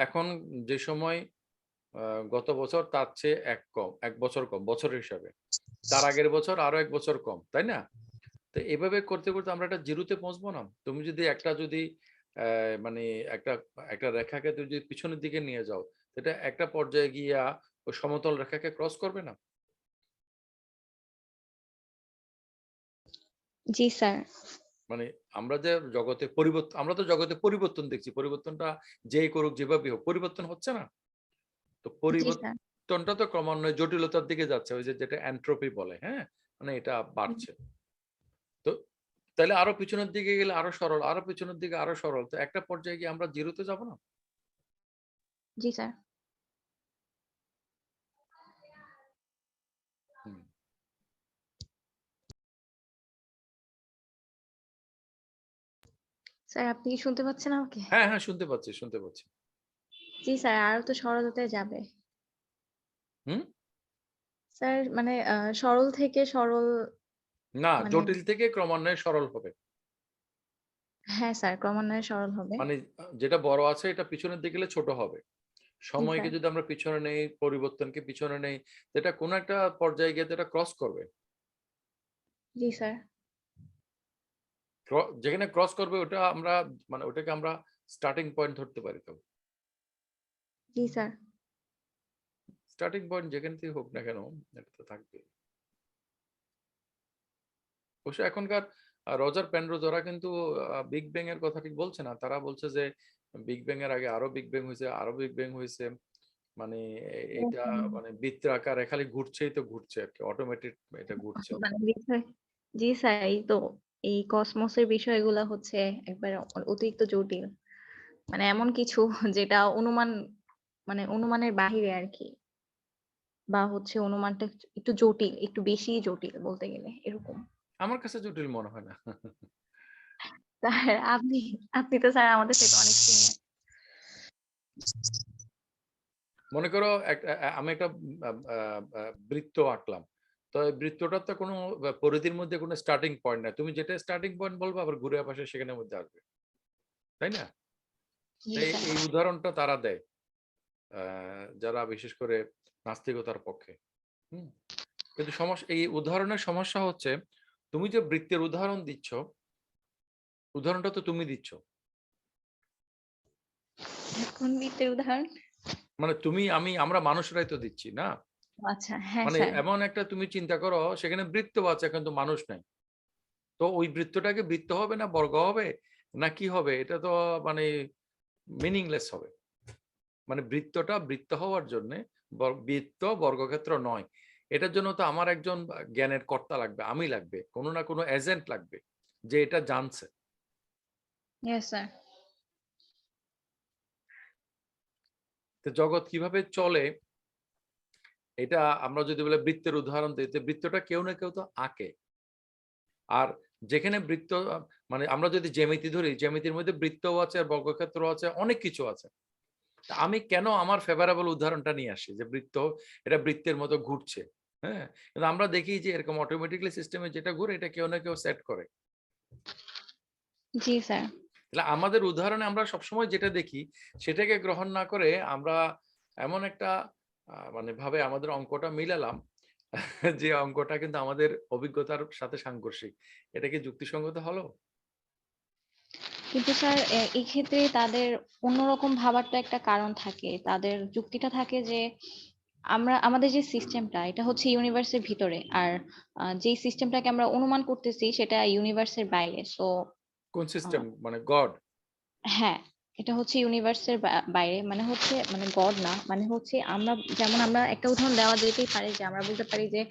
এখন যে সময় গত বছর তার চেয়ে 1 বছর কম বছরের হিসাবে, তার আগের বছর আরো 1 বছর কম, তাই না? তো এভাবে করতে করতে আমরা একটা জিরোতে পৌঁছবো না? তুমি যদি মানে একটা একটা রেখাকে তুমি যদি পিছনের দিকে নিয়ে যাও, সেটা একটা পর্যায়ে গিয়া ওই সমতল রেখাকে ক্রস করবে না? জি স্যার। মানে আমরা যে জগতে পরিবর্তন, আমরা তো জগতে পরিবর্তন দেখছি, পরিবর্তনটা যেই করুক যেভাবে হোক পরিবর্তন হচ্ছে না? তো জি স্যার। পরিবর্তনটা তো ক্রমান্বয়ে জটিলতার দিকে যাচ্ছে, ওই যে যেটা এন্ট্রপি বলে, হ্যাঁ, মানে এটা বাড়ছে। তো তাহলে আরো পিছনের দিকে গেলে আরো সরল, আরো পিছনের দিকে আরো সরল, তো একটা পর্যায়ে গিয়ে আমরা জিরোতে যাব না? জি স্যার। হুম। স্যার আপনি কি শুনতে পাচ্ছেন আমাকে? হ্যাঁ হ্যাঁ, শুনতে পাচ্ছি, শুনতে পাচ্ছি। জি স্যার, আরো তো সরলতায় যাবে। হুম। স্যার মানে সরল থেকে সরল, না, মানে জটিল থেকে ক্রমান্বয়ে সরল হবে। হ্যাঁ স্যার, ক্রমান্বয়ে সরল হবে। মানে যেটা বড় আছে এটা পিছনের দিকে গেলে ছোট হবে। জি সময়কে স্যার। যদি আমরা পিছনে নেই, পরিবর্তনকে পিছনে নেই, যেটা কোনো একটা পর্যায়ে গিয়ে এটা ক্রস করবে। জি স্যার। যেখানে ক্রস করবে ওটা আমরা, মানে ওটাকে আমরা স্টার্টিং পয়েন্ট ধরতে পারি। তো জি স্যার। স্টার্টিং পয়েন্ট যেখান থেকে হোক না কেন, এটা তো থাকবে। অবশ্য এখনকার রজার পেনরোজ ওরা কিন্তু বিগ ব্যাং এর কথা ঠিক বলছে না, তারা বলছে যে বিগ ব্যাং এর আগে আরো বিগ ব্যাং হয়েছে, আরো বিগ ব্যাং হয়েছে। মানে এটা মানে বৃত্তাকারে খালি ঘুরছেই তো ঘুরছে আর কি, অটোমেটিক এটা ঘুরছে। মানে বিষয়, জি স্যার, এই তো এই কসমোসের বিষয়গুলো হচ্ছে একবারে অতিরিক্ত জটিল, মানে এমন কিছু যেটা অনুমান, মানে অনুমানের বাহিরে আর কি, বা হচ্ছে অনুমানটা একটু জটিল, একটু বেশি জটিল বলতে গেলে এরকম। আমার কাছে জটিল মনে হয় না। স্যার আপনি, আপনি তো স্যার আমাদের থেকে অনেক সিনিয়র। মনে করো আমি একটা বৃত্ত আঁকলাম, তো এই বৃত্তটার তো কোনো পরিধির মধ্যে কোনো স্টার্টিং পয়েন্ট নাই, তুমি যেটা স্টার্টিং পয়েন্ট বলবো আবার ঘুরে পাশে সেখানের মধ্যে আসবে, তাই না? জি এই স্যার। এই উদাহরণটা তারা দেয় যারা বিশেষ করে নাস্তিকতার পক্ষে। হুম। কিন্তু সমস্যা, এই উদাহরণের সমস্যা হচ্ছে তুমি যে বৃত্তের উদাহরণ দিচ্ছ, উদাহরণটা তো তুমি দিচ্ছ, কোন বৃত্তের উদাহরণ? মানে তুমি আমি আমরা মানুষরাই তো দিচ্ছি না। আচ্ছা হ্যাঁ মানে স্যার। এমন একটা তুমি চিন্তা করো সেখানে বৃত্ত আছে কিন্তু মানুষ নাই, তো ওই বৃত্তটাকে বৃত্ত হবে না বর্গ হবে না কি হবে, এটা তো মানে মিনিংলেস হবে। মানে বৃত্তটা বৃত্ত হওয়ার জন্য বৃত্ত বর্গক্ষেত্র নয়, এটার জন্য তো আমার একজন জ্ঞানের কর্তা লাগবে, আমি লাগবে, কোনো না কোনো এজেন্ট লাগবে যে এটা জানছে। Yes sir. তো জগৎ কিভাবে চলে এটা আমরা যদি বলে বৃত্তের উদাহরণ দিই, যে বৃত্তটা কেউ না কেউ তো আঁকে। আর যেখানে বৃত্ত মানে আমরা যদি জ্যামিতি ধরি, জ্যামিতির মধ্যে বৃত্তও আছে আর বর্গক্ষেত্র আছে, অনেক কিছু আছে। তা আমি কেন আমার ফেভারেবল উদাহরণটা নিয়ে আসি যে বৃত্ত, এটা বৃত্তের মতো ঘুরছে। হ্যাঁ, কিন্তু আমরা দেখি যে এরকম অটোমেটিক্যালি সিস্টেমে যেটা ঘুরে এটা কেউ না কেউ সেট করে। জি স্যার। তাহলে আমাদের উদাহরণে আমরা সবসময় যেটা দেখি সেটাকে গ্রহণ না করে আমরা এমন একটা মানে ভাবে আমাদের অঙ্কটা মিলালাম যে অঙ্কটা কিন্তু আমাদের অভিজ্ঞতার সাথে সাংঘর্ষিক। এটা কি যুক্তিসঙ্গত হলো? কিন্তু স্যার এই ক্ষেত্রে তাদের অন্যরকম ভাবার তো একটা কারণ থাকে, তাদের যুক্তিটা থাকে যে আমরা আমাদের যে সিস্টেমটা এটা হচ্ছে ইউনিভার্সের ভিতরে, আর যে সিস্টেমটাকে আমরা অনুমান করতেছি সেটা ইউনিভার্সের বাইরে। সো কোন সিস্টেম মানে গড? হ্যাঁ, এটা হচ্ছে ইউনিভার্সের বাইরে, মানে হচ্ছে মানে গড না, মানে হচ্ছে আমরা যেমন, আমরা একটা উদাহরণ দেওয়া যেতেই পারে যে আমরা বলতে পারি যে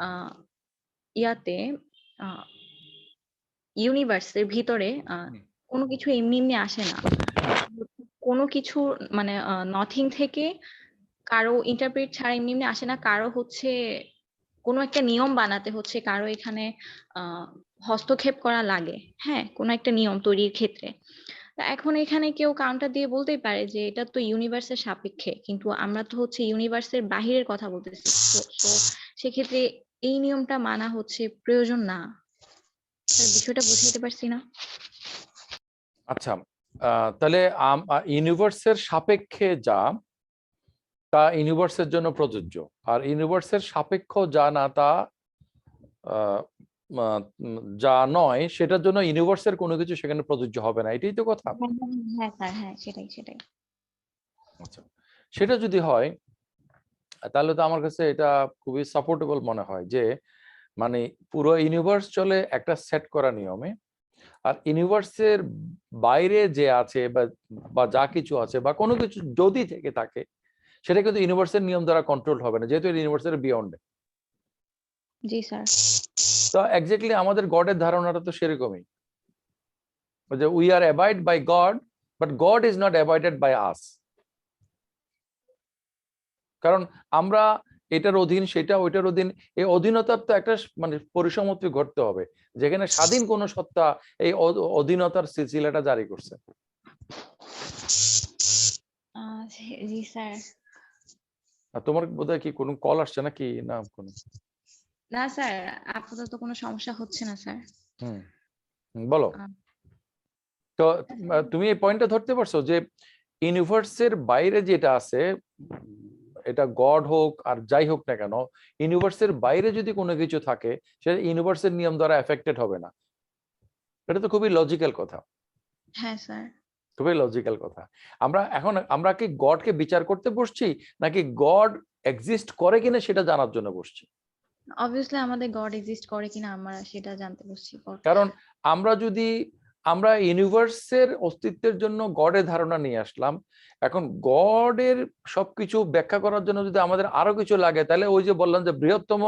আহ ইয়াতে ইউনিভার্সের ভিতরে কোনো কিছু এমনি এমনি আসে না। কোনো কিছু মানে নথিং থেকে কারো ইন্টারপ্রেট ছাড়া এমনি এমনি আসে না, কারো হচ্ছে কোনো একটা নিয়ম বানাতে হচ্ছে, কারো এখানে আহ হস্তক্ষেপ করা লাগে, হ্যাঁ, কোনো একটা নিয়ম তৈরির ক্ষেত্রে। তা এখন এখানে কেউ কাউন্টার দিয়ে বলতেই পারে যে এটা তো ইউনিভার্সের সাপেক্ষে, কিন্তু আমরা তো হচ্ছে ইউনিভার্সের বাহিরের কথা বলতেছি। তো সেক্ষেত্রে এই নিয়মটা মানা হচ্ছে প্রয়োজন না। স্যার বিষয়টা বুঝাইতে পারছি না? আচ্ছা, তাহলে ইউনিভার্সের সাপেক্ষে যা তা ইউনিভার্সের জন্য প্রযোজ্য, আর ইউনিভার্সের সাপেক্ষ যা না তা আহ, যা নয় সেটার জন্য ইউনিভার্সের কোনো কিছু সেখানে প্রযোজ্য হবে না, এটাই তো কথা। হ্যাঁ স্যার, হ্যাঁ সেটাই। আচ্ছা, সেটা যদি হয় তাহলে তো আমার কাছে এটা খুবই সাপোর্টেবল মনে হয় যে মানে পুরো ইউনিভার্স চলে একটা সেট করা নিয়মে, আর ইউনিভার্সের বাইরে যে আছে বা যা কিছু আছে বা কোনো কিছু যদি থেকে থাকে সেটা কিন্তু ইউনিভার্সের নিয়ম দ্বারা কন্ট্রোল হবে না, যেহেতু ইউনিভার্সের বিয়ন্ডে। জি স্যার। তো এক্স্যাক্টলি আমাদের গডের ধারণাটা তো সেরকমই, যে we are abide by God, but God is not abided by us. কারণ আমরা এটার অধীন, সেটা ওইটার অধীন, এই অধীনতার তো একটা মানে পরিসমাপ্তি ঘটতে হবে, যেখানে স্বাধীন কোন সত্তা এই অধীনতার সিলসিলাটা জারি করছে। জি স্যার। আর তোমার বোধহয় কি কোনো কল আসছে নাকি না কোনো? না স্যার, আপাতত কোনো সমস্যা হচ্ছে না স্যার। হুম, বলো। আহ, তো তুমি এই পয়েন্টটা ধরতে পারছো যে ইউনিভার্সের বাইরে যেটা আছে, এটা গড হোক আর যাই হোক না কেন, ইউনিভার্সের বাইরে যদি কোনো কিছু থাকে সেটা ইউনিভার্সের নিয়ম দ্বারা এফেক্টেড হবে না। এটা তো খুবই লজিক্যাল কথা, হ্যাঁ স্যার। খুবই লজিক্যাল কথা। আমরা কি গডকে বিচার করতে বসছি, নাকি গড এক্সিস্ট করে কিনা সেটা জানার জন্য বসছি? অবভিয়াসলি আমাদের গড এক্সিস্ট করে কিনা আমরা সেটা জানতে বসছি। কারণ আমরা ইউনিভার্সের অস্তিত্বের জন্য গডের ধারণা নিয়ে আসলাম, এখন গডের সবকিছু ব্যাখ্যা করার জন্য যদি আমাদের আরো কিছু লাগে, তাহলে ওই যে বললাম যে বৃহত্তম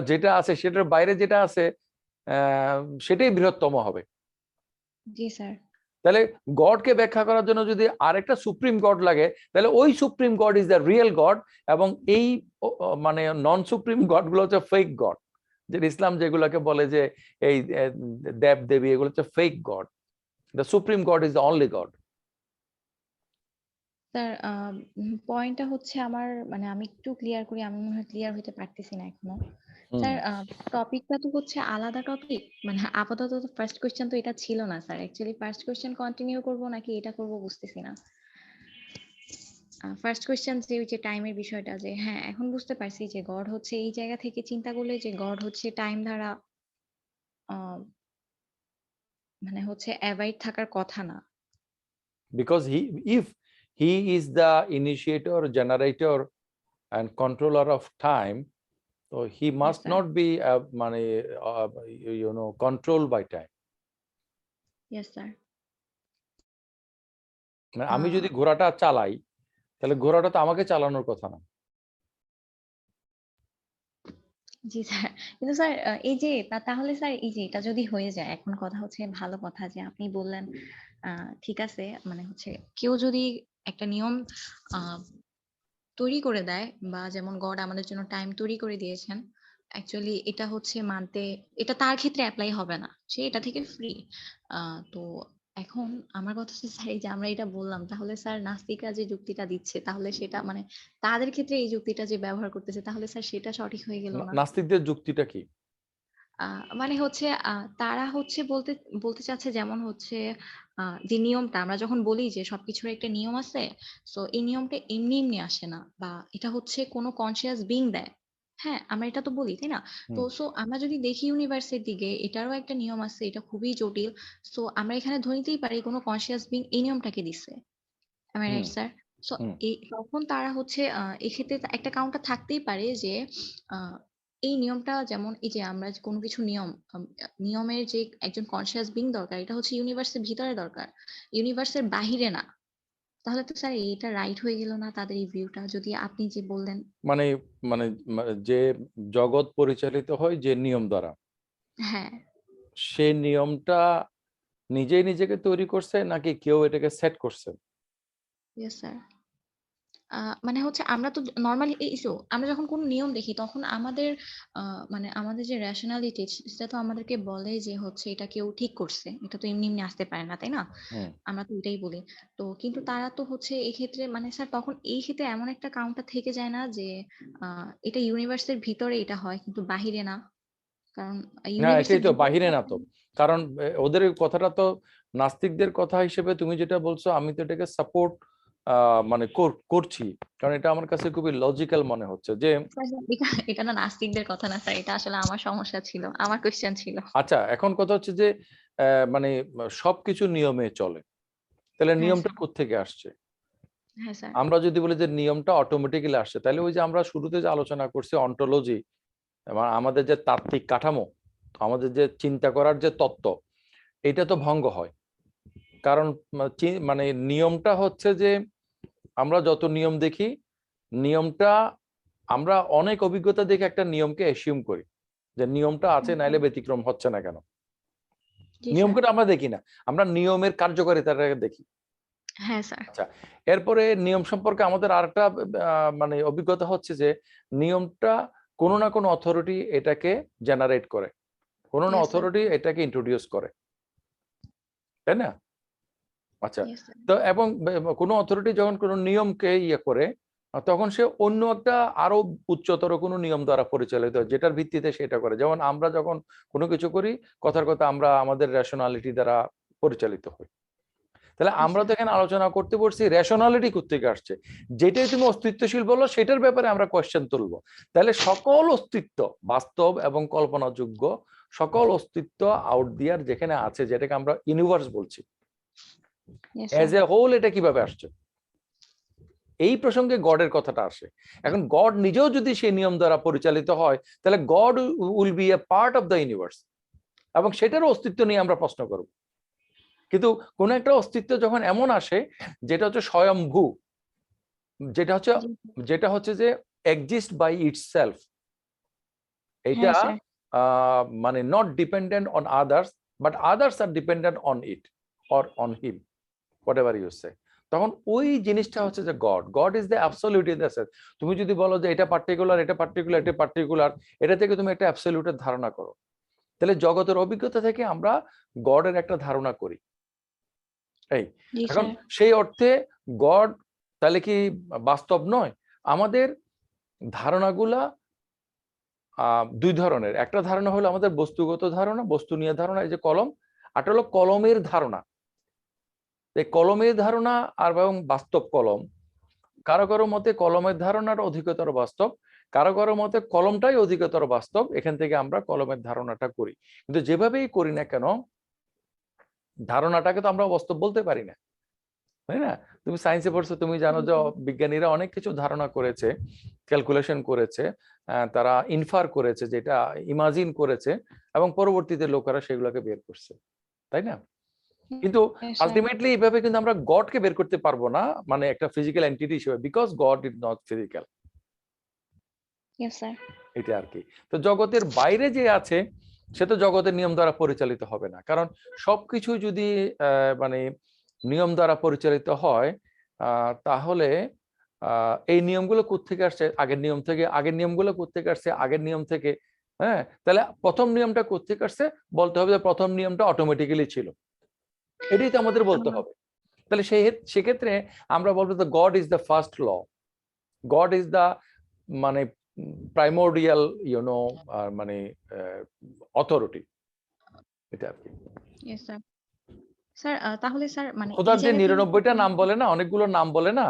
যেটা আছে সেটার বাইরে যেটা আছে সেটাই বৃহত্তম হবে। জি স্যার। তাহলে গডকে ব্যাখ্যা করার জন্য যদি আরেকটা সুপ্রিম গড লাগে, তাহলে ওই supreme god is the real god, এবং এই মানে নন সুপ্রিম গড গুলো হচ্ছে ফেক গড। যে ইসলাম যেগুলোকে বলে যে এই দেব দেবী, এগুলো হচ্ছে fake god. The supreme god is the only god. Sir পয়েন্টটা হচ্ছে আমার, মানে আমি একটু ক্লিয়ার করি, আমি মনে হয় ক্লিয়ার হইতে পারতেছি না এখনো। স্যার টপিকটা তো হচ্ছে আলাদা টপিক, মানে আপাতত ফার্স্ট কোয়েশ্চেন তো এটা ছিল না sir. Actually first question continue করব নাকি এটা করব বুঝতেছি না। ফার্স্ট কোয়েশ্চেন যে ওই যে টাইমের বিষয়টা, যে হ্যাঁ এখন বুঝতে পারছি যে গড হচ্ছে এই জায়গা থেকে চিন্তা করলে যে গড হচ্ছে টাইম দ্বারা আহ, মানে হচ্ছে অ্যাভাইড থাকার কথা না। Because if he is the initiator, generator and controller of time, so he yes must sir. not be মানে controlled by time. Yes sir. মানে আমি যদি ঘোড়াটা চালাই, তাহলে ঘোড়াটা তো আমাকে চালানোর কথা না। জি স্যার। কিন্তু স্যার এই যে তাহলে স্যার এই যে এটা যদি হয়ে যায়, এখন কথা হচ্ছে ভালো কথা যে আপনি বললেন ঠিক আছে, মানে হচ্ছে কেউ যদি একটা নিয়ম আহ, তৈরি করে দেয়, বা যেমন গড আমাদের জন্য টাইম তৈরি করে দিয়েছেন, অ্যাকচুয়ালি এটা হচ্ছে মানতে, এটা তার ক্ষেত্রে অ্যাপ্লাই হবে না, সে এটা থেকে ফ্রি। তো এখন আমার কথা হচ্ছে স্যার, এই যে আমরা এটা বললাম, তাহলে স্যার নাস্তিকরা যে যুক্তিটা দিচ্ছে, তাহলে সেটা মানে তাদের ক্ষেত্রে এই যুক্তিটা যে ব্যবহার করতেছে, তাহলে স্যার সেটা সঠিক হয়ে গেল না? নাস্তিকদের যুক্তিটা কি? মানে হচ্ছে তারা হচ্ছে বলতে বলতে চাচ্ছে, যেমন হচ্ছে যে নিয়মটা আমরা যখন বলি যে সবকিছুর একটা নিয়ম আছে, সো এই নিয়মটা এমনি এমনি আসে না, বা এটা হচ্ছে কোনো কনসিয়াস বিং দেয়। হ্যাঁ, আমরা এটা তো বলি, তাই না? তো সো আমরা যদি দেখি ইউনিভার্সের দিকে, এটারও একটা নিয়ম আছে, এটা খুবই জটিল। সো আমরা এখানে ধরে নিতেই পারি কোনো কনসিয়াস বিং এই নিয়মটাকে দিচ্ছে। Am I right sir? So hmm. এই তখন তারা হচ্ছে এক্ষেত্রে একটা কাউন্টার থাকতেই পারে যে আহ, এই নিয়মটা, যেমন এই যে আমরা যে কোনো কিছু নিয়ম, নিয়মের যে একজন কনসিয়াস বিং দরকার, এটা হচ্ছে ইউনিভার্সের ভিতরে দরকার, ইউনিভার্সের বাহিরে না। তাহলে তো স্যার এটা রাইট হয়ে গেল না তাদের এই ভিউটা, যদি আপনি যে বললেন। মানে মানে যে জগৎ পরিচালিত হয় যে নিয়ম দ্বারা, হ্যাঁ। সে নিয়মটা নিজেই নিজেকে তৈরি করছে নাকি কেউ এটাকে সেট করছে? Yes sir. মানে হচ্ছে আমরা তো নরমালি আমরা যখন কোনো নিয়ম দেখি তখন আমাদের মানে আমাদের যে রেশনালিটি সেটা তো আমাদেরকে বলে যে হচ্ছে এটা কেউ ঠিক করছে। এটা তো এমনি, এমনি আসতে পারে না, তাই না? হুম। আমরা তো এটাই বলি। তো কিন্তু তারা তো হচ্ছে এক্ষেত্রে মানে স্যার তখন এই ক্ষেত্রে এমন একটা কাউন্টার থেকে যায় না যে এটা ইউনিভার্সের ভিতরে এটা হয় কিন্তু বাহিরে না। কারণ না, এটাই ইউনিভার্সের তো ভিতরে বাহিরে না তো। কারণ ওদের এই কথাটা তো নাস্তিকদের কথা হিসেবে তুমি যেটা বলছো আমি তো এটাকে সাপোর্ট মানে করছি। কারণ এটা আমার কাছে খুবই লজিক্যাল মনে হচ্ছে যে স্যার, এটা এটা না নাস্তিকদের কথা না স্যার। এটা আসলে আমার সমস্যা ছিল। আমার কোয়েশ্চেন ছিল। আচ্ছা, এখন কথা হচ্ছে যে মানে সবকিছু নিয়মে চলে, তাহলে হ্যাঁ নিয়মটা স্যার। কোত্থেকে আসছে? হ্যাঁ স্যার। আমরা যদি বলি যে নিয়মটা অটোমেটিক্যালি আসছে, তাহলে ওই যে আমরা শুরুতে যে আলোচনা করছি অন্টোলজি এবং আমাদের যে তাত্ত্বিক কাঠামো, আমাদের যে চিন্তা করার যে তত্ত্ব, এটা তো ভঙ্গ হয়। কারণ মানে নিয়মটা হচ্ছে যে আমরা যত নিয়ম দেখি, নিয়মটা আমরা অনেক অভিজ্ঞতা দেখে একটা নিয়মকে অ্যাসিউম করি যে নিয়মটা আছে, হ্যাঁ স্যার। নাইলে ব্যতিক্রম হচ্ছে না কেন। জি স্যার। নিয়মটা আমরা দেখি না, আমরা নিয়মের কার্যকারিতাটা দেখি। হ্যাঁ স্যার। আচ্ছা, এরপরে নিয়ম সম্পর্কে আমাদের আরেকটা মানে অভিজ্ঞতা হচ্ছে যে নিয়মটা কোনো না কোনো অথরিটি এটাকে জেনারেট করে, কোনো না ইয়েস স্যার। অথরিটি এটাকে ইন্ট্রোডিউস করে, তাই না? আচ্ছা, ইয়েস স্যার। তো এবং কোনো অথরিটি যখন কোনো নিয়মকে ইয়ে করে তখন সে অন্য একটা আরো উচ্চতর কোনো নিয়ম দ্বারা পরিচালিত হয়, যেটার ভিত্তিতে সেটা করে। যেমন আমরা যখন কোনো কিছু করি, কথার কথা আমরা আমাদের রেশনালিটি দ্বারা পরিচালিত হই। তাহলে ইয়েস আমরা স্যার। তো এখানে আলোচনা করতে বলছি রেশনালিটি কোত্থেকে আসছে। যেটাই তুমি অস্তিত্বশীল বলো সেটার ব্যাপারে আমরা কোয়েশ্চেন তুলবো। তাহলে সকল অস্তিত্ব, বাস্তব এবং কল্পনাযোগ্য সকল অস্তিত্ব আউট দিয়ার যেখানে আছে, যেটাকে আমরা ইউনিভার্স বলছি, yes sir. As a whole এটা কিভাবে আসছে? এই প্রসঙ্গে গডের কথাটা আসে। এখন গড নিজেও যদি সেই নিয়ম দ্বারা পরিচালিত হয়, তাহলে god will B A part of the universe, এবং সেটারও অস্তিত্ব নিয়ে আমরা প্রশ্ন করব। কিন্তু কোন একটা অস্তিত্ব যখন এমন আসে যেটা হচ্ছে স্বয়ংভূ, যেটা হচ্ছে জি। যেটা হচ্ছে যে এক্সিস্ট বাই ইটসেলফ, এটা হ্যাঁ স্যার। মানে not dependent on others, but others are dependent on it or on him, whatever you say, তখন ওই জিনিসটা হচ্ছে যে God. God is the absolute in the sense. তুমি যদি বলো যে এটা পার্টিকুলার, এটা পার্টিকুলার, এটা পার্টিকুলার, এটা থেকে তুমি একটা অ্যাবসলিউটের ধারণা করো, তাহলে জগতের অভিজ্ঞতা থেকে আমরা গডের একটা ধারণা করি। এই জি এখন স্যার। সেই অর্থে গড তাহলে কি বাস্তব নয়? আমাদের ধারণাগুলা দুই ধরনের। একটা ধারণা হলো আমাদের বস্তুগত ধারণা, বস্তু নিয়ে ধারণা, এই যে কলম, আর হলো কলমের ধারণা। এই কলমের ধারণা আর এবং বাস্তব কলম, কারো কারো মতে কলমের ধারণাটা অধিকতর বাস্তব, কারো কারো মতে কলমটাই অধিকতর বাস্তব। এখান থেকে আমরা কলমের ধারণাটা করি, কিন্তু যেভাবেই করি না কেন ধারণাটাকে তো আমরা বাস্তব বলতে পারি না, তাই না? তুমি সায়েন্সে পড়ছো, তুমি জানো যে বিজ্ঞানীরা অনেক কিছু ধারণা করেছে, ক্যালকুলেশন করেছে, তারা ইনফার করেছে, যেটা ইমাজিন করেছে, এবং পরবর্তীতে লোকেরা সেগুলোকে বের করছে, তাই না? কিন্তু হ্যাঁ স্যার। আলটিমেটলি এইভাবে কিন্তু আমরা গডকে বের করতে পারবো না, মানে একটা ফিজিক্যাল এন্টিটি হিসেবে, because god is not physical. Yes sir. এটা আর কি। তো জগতের বাইরে যে আছে সে তো জগতের নিয়ম দ্বারা পরিচালিত হবে না, কারণ সবকিছু যদি মানে নিয়ম দ্বারা পরিচালিত হয় তাহলে এই নিয়মগুলো কোত্থেকে আসছে? আগের নিয়ম থেকে। আগের নিয়মগুলো কোত্থেকে আসছে? আগের নিয়ম থেকে। হ্যাঁ, তাহলে প্রথম নিয়মটা কোত্থেকে আসছে? বলতে হবে যে প্রথম নিয়মটা অটোমেটিক্যালি ছিল, এটাই তো আমাদের বলতে হবে। তাহলে সেক্ষেত্রে আমরা বলবো যে God is the first law, God is the মানে প্রাইমোরিয়াল মানে অথরিটি, এটা আর কি। Yes sir. স্যার তাহলে স্যার মানে এই খোদার যে জায়গা থেকে 99টা নাম বলে না, অনেকগুলো নাম বলে না,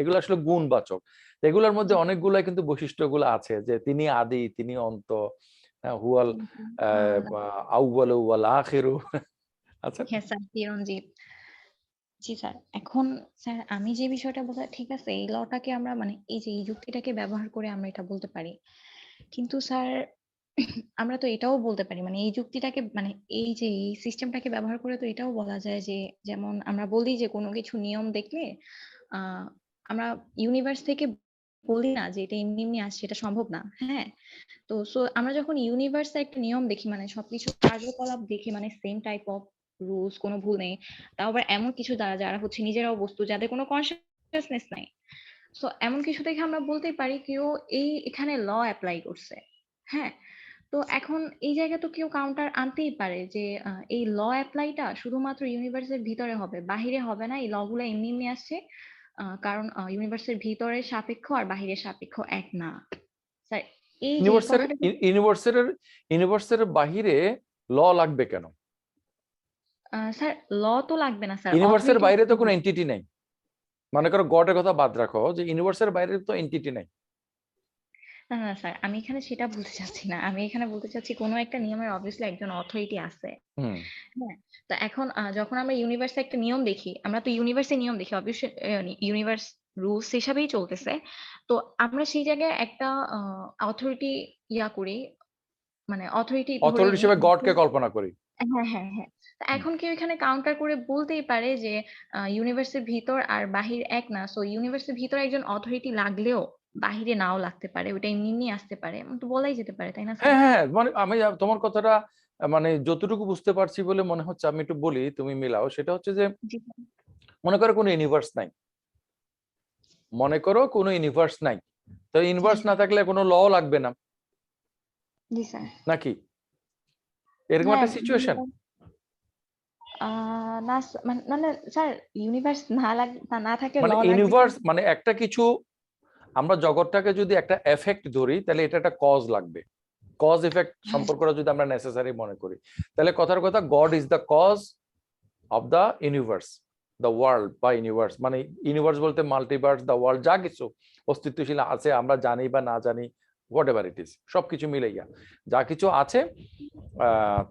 এগুলো আসলে গুণবাচক। এগুলোর মধ্যে অনেকগুলাই কিন্তু বৈশিষ্ট্যগুলো আছে, যে তিনি আদি, তিনি অন্ত, হুয়াল আউয়ালু ওয়াল আখিরু। আচ্ছা, হ্যাঁ স্যার, চিরঞ্জিত। জি স্যার। এখন স্যার আমি যে বিষয়টা বলতে ঠিক আছে এই লটাকে আমরা মানে এই যে এই যুক্তিটাকে ব্যবহার করে আমরা এটা বলতে পারি। কিন্তু স্যার আমরা তো এটাও বলতে পারি মানে এই যুক্তিটাকে মানে এই যে এই সিস্টেমটাকে ব্যবহার করে তো এটাও বলা যায় যে যেমন আমরা বলি যে কোনো কিছু নিয়ম দেখলে আহ আমরা ইউনিভার্স থেকে বলি না যে এটা এমনি এমনি আসছে, এটা সম্ভব না। হ্যাঁ, তো সো আমরা যখন ইউনিভার্সে একটা নিয়ম দেখি মানে সবকিছু কার্যকলাপ দেখি মানে সেম টাইপ অফ রুলস, কোনো ভুল নেই, তাও আবার এমন কিছু দ্বারা যারা হচ্ছে নিজেরাও বস্তু, যাদের কোনো কনসিয়াসনেস নাই, সো এমন কিছু দেখে আমরা বলতেই পারি কেউ এখানে ল অ্যাপ্লাই করছে। হ্যাঁ? তো এখন এই জায়গায় তো কেউ কাউন্টার আনতেই পারে যে এই ল অ্যাপ্লাইটা শুধুমাত্র ইউনিভার্সের ভিতরে হবে, বাহিরে হবে না। এই ল গুলো এমনি এমনি আসছে, কারণ ইউনিভার্সের ভিতরের সাপেক্ষ আর বাহিরের সাপেক্ষ এক না। স্যার এই যে ইউনিভার্সের কথাটা ইউনিভার্সের ইউনিভার্সের বাহিরে ল লাগবে কেন? স্যার ল তো লাগবে না স্যার, ইউনিভার্সের অথরিটি বাইরে তো কোনো এন্টিটি নাই। মনে করো গডের কথা বাদ রাখো, যে ইউনিভার্সের বাইরে তো এন্টিটি নাই। না, না স্যার, আমি এখানে সেটা বলতে চাচ্ছি না। আমি এখানে বলতে চাচ্ছি কোনো একটা নিয়মের অবভিয়াসলি একজন অথরিটি আছে। হুম। হ্যাঁ, তো এখন যখন আমরা ইউনিভার্সে একটা নিয়ম দেখি, আমরা তো ইউনিভার্সে নিয়ম দেখি, অবশ্যই ইউনিভার্স রুলস হিসাবেই চলতেছে। তো আমরা সেই জায়গায় একটা অথরিটি করি, মানে অথরিটি ধরে অথরিটি নিই। হিসেবে গডকে কল্পনা করি। হ্যাঁ, হ্যাঁ, হ্যাঁ। তো হুম। এখন কেউ এখানে কাউন্টার করে বলতেই পারে যে ইউনিভার্সের ভিতর আর বাহির এক না। সো ইউনিভার্সের ভিতরে একজন অথরিটি লাগলেও বাহিরে নাও লাগতে পারে। ওটা এমনি এমনি আসতে পারে। এমন তো বলাই যেতে পারে, তাই না স্যার? হ্যাঁ, হ্যাঁ, হ্যাঁ, মানে আমি তোমার কথাটা মানে যতটুকু বুঝতে পারছি বলে মনে হচ্ছে, আমি একটু বলি, তুমি মিলাও। সেটা হচ্ছে যে জি, মনে করো কোনো ইউনিভার্স নাই, মনে করো কোনো ইউনিভার্স নাই, তো জি, ইউনিভার্স না থাকলে কোনো ল লাগবে না, জি স্যার। নাকি? এরকম হ্যাঁ, একটা সিচুয়েশন। না মানে স্যার ইউনিভার্স না থাকলে ল মানে লাগবে ইউনিভার্স কেন? মানে একটা কিছু, আমরা জগৎটাকে যদি একটা এফেক্ট ধরি, তাহলে এটা একটা কজ লাগবে। কজ এফেক্ট হ্যাঁ, সম্পর্কটা যদি আমরা নেসেসারি মনে করি, তাহলে কথার কথা, God is the cause of the universe, the world বা ইউনিভার্স, মানে ইউনিভার্স বলতে মাল্টিভার্স, দ্য ওয়ার্ল্ড, যা কিছু অস্তিত্বশীল আছে, আমরা জানি বা না জানি, হোয়াট এভার ইট ইজ, সবকিছু মিলাইয়া যা কিছু আছে,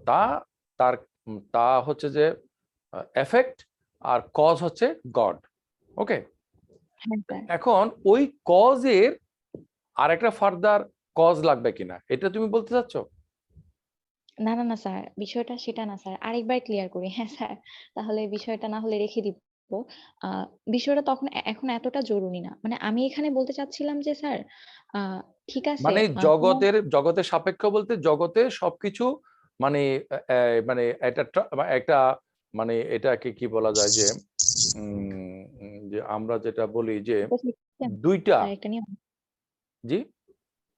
তা তার তা হচ্ছে যে এফেক্ট, আর কজ হচ্ছে গড। ওকে, হ্যাঁ স্যার। এখন ওই কজের আর একটা ফার্দার কজ লাগবে কিনা, এটা তুমি বলতে চাচ্ছ? না, না, না স্যার, বিষয়টা সেটা না স্যার। আরেকবার ক্লিয়ার করি। হ্যাঁ স্যার, তাহলে বিষয়টা না হলে রেখে দিব। আ বিষয়টা তখন এখন এতটা জরুরি না। মানে আমি এখানে বলতে চাচ্ছিলাম যে স্যার, আ ঠিক আছে, মানে তোমার জগতের সাপেক্ষ বলতে জগতে সবকিছু, মানে মানে একটা একটা মানে এটাকে কি বলা যায় যে যে আমরা যেটা বলি যে দুইটা, স্যার একটা নিয়ম, জি,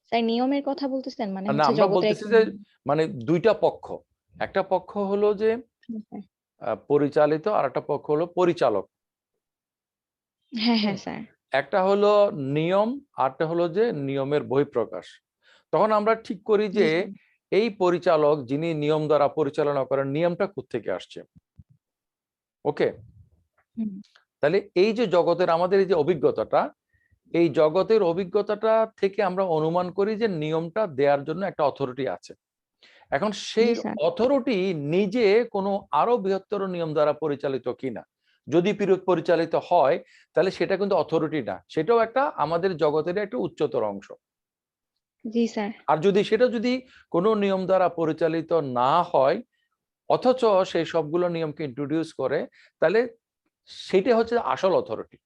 স্যার নিয়মের কথা বলতেছেন? মানে না, হচ্ছে আমরা জগতের বলতেছি একটা যে নিয়ম। মানে দুইটা পক্ষ, একটা পক্ষ হলো যে হ্যাঁ, পরিচালিত, আর একটা পক্ষ হলো পরিচালক। হ্যাঁ, হুম। হ্যাঁ স্যার। একটা হলো নিয়ম, আরটা হলো যে নিয়মের বহিঃপ্রকাশ। তখন আমরা ঠিক করি জি যে স্যার। এই পরিচালক যিনি নিয়ম দ্বারা পরিচালনা করেন, নিয়মটা কোত্থেকে আসছে। ওকে, হুম, তাহলে এই যে জগতের আমাদের এই যে অভিজ্ঞতাটা, এই জগতের অভিজ্ঞতাটা থেকে আমরা অনুমান করি যে নিয়মটা দেওয়ার জন্য একটা অথরিটি আছে। এখন জি সেই স্যার। অথরিটি নিজে কোনো আরো বৃহত্তর নিয়ম দ্বারা পরিচালিত কিনা, যদি পরিচালিত হয়, তাহলে সেটা কিন্তু অথরিটি না, সেটাও একটা আমাদের জগতের একটা উচ্চতর অংশ। জি স্যার। আর যদি কোনো নিয়ম দ্বারা পরিচালিত না হয়, অথচ সেই সবগুলো নিয়মকে ইন্ট্রোডিউস করে, তাহলে সেটা হচ্ছে আসল অথরিটি।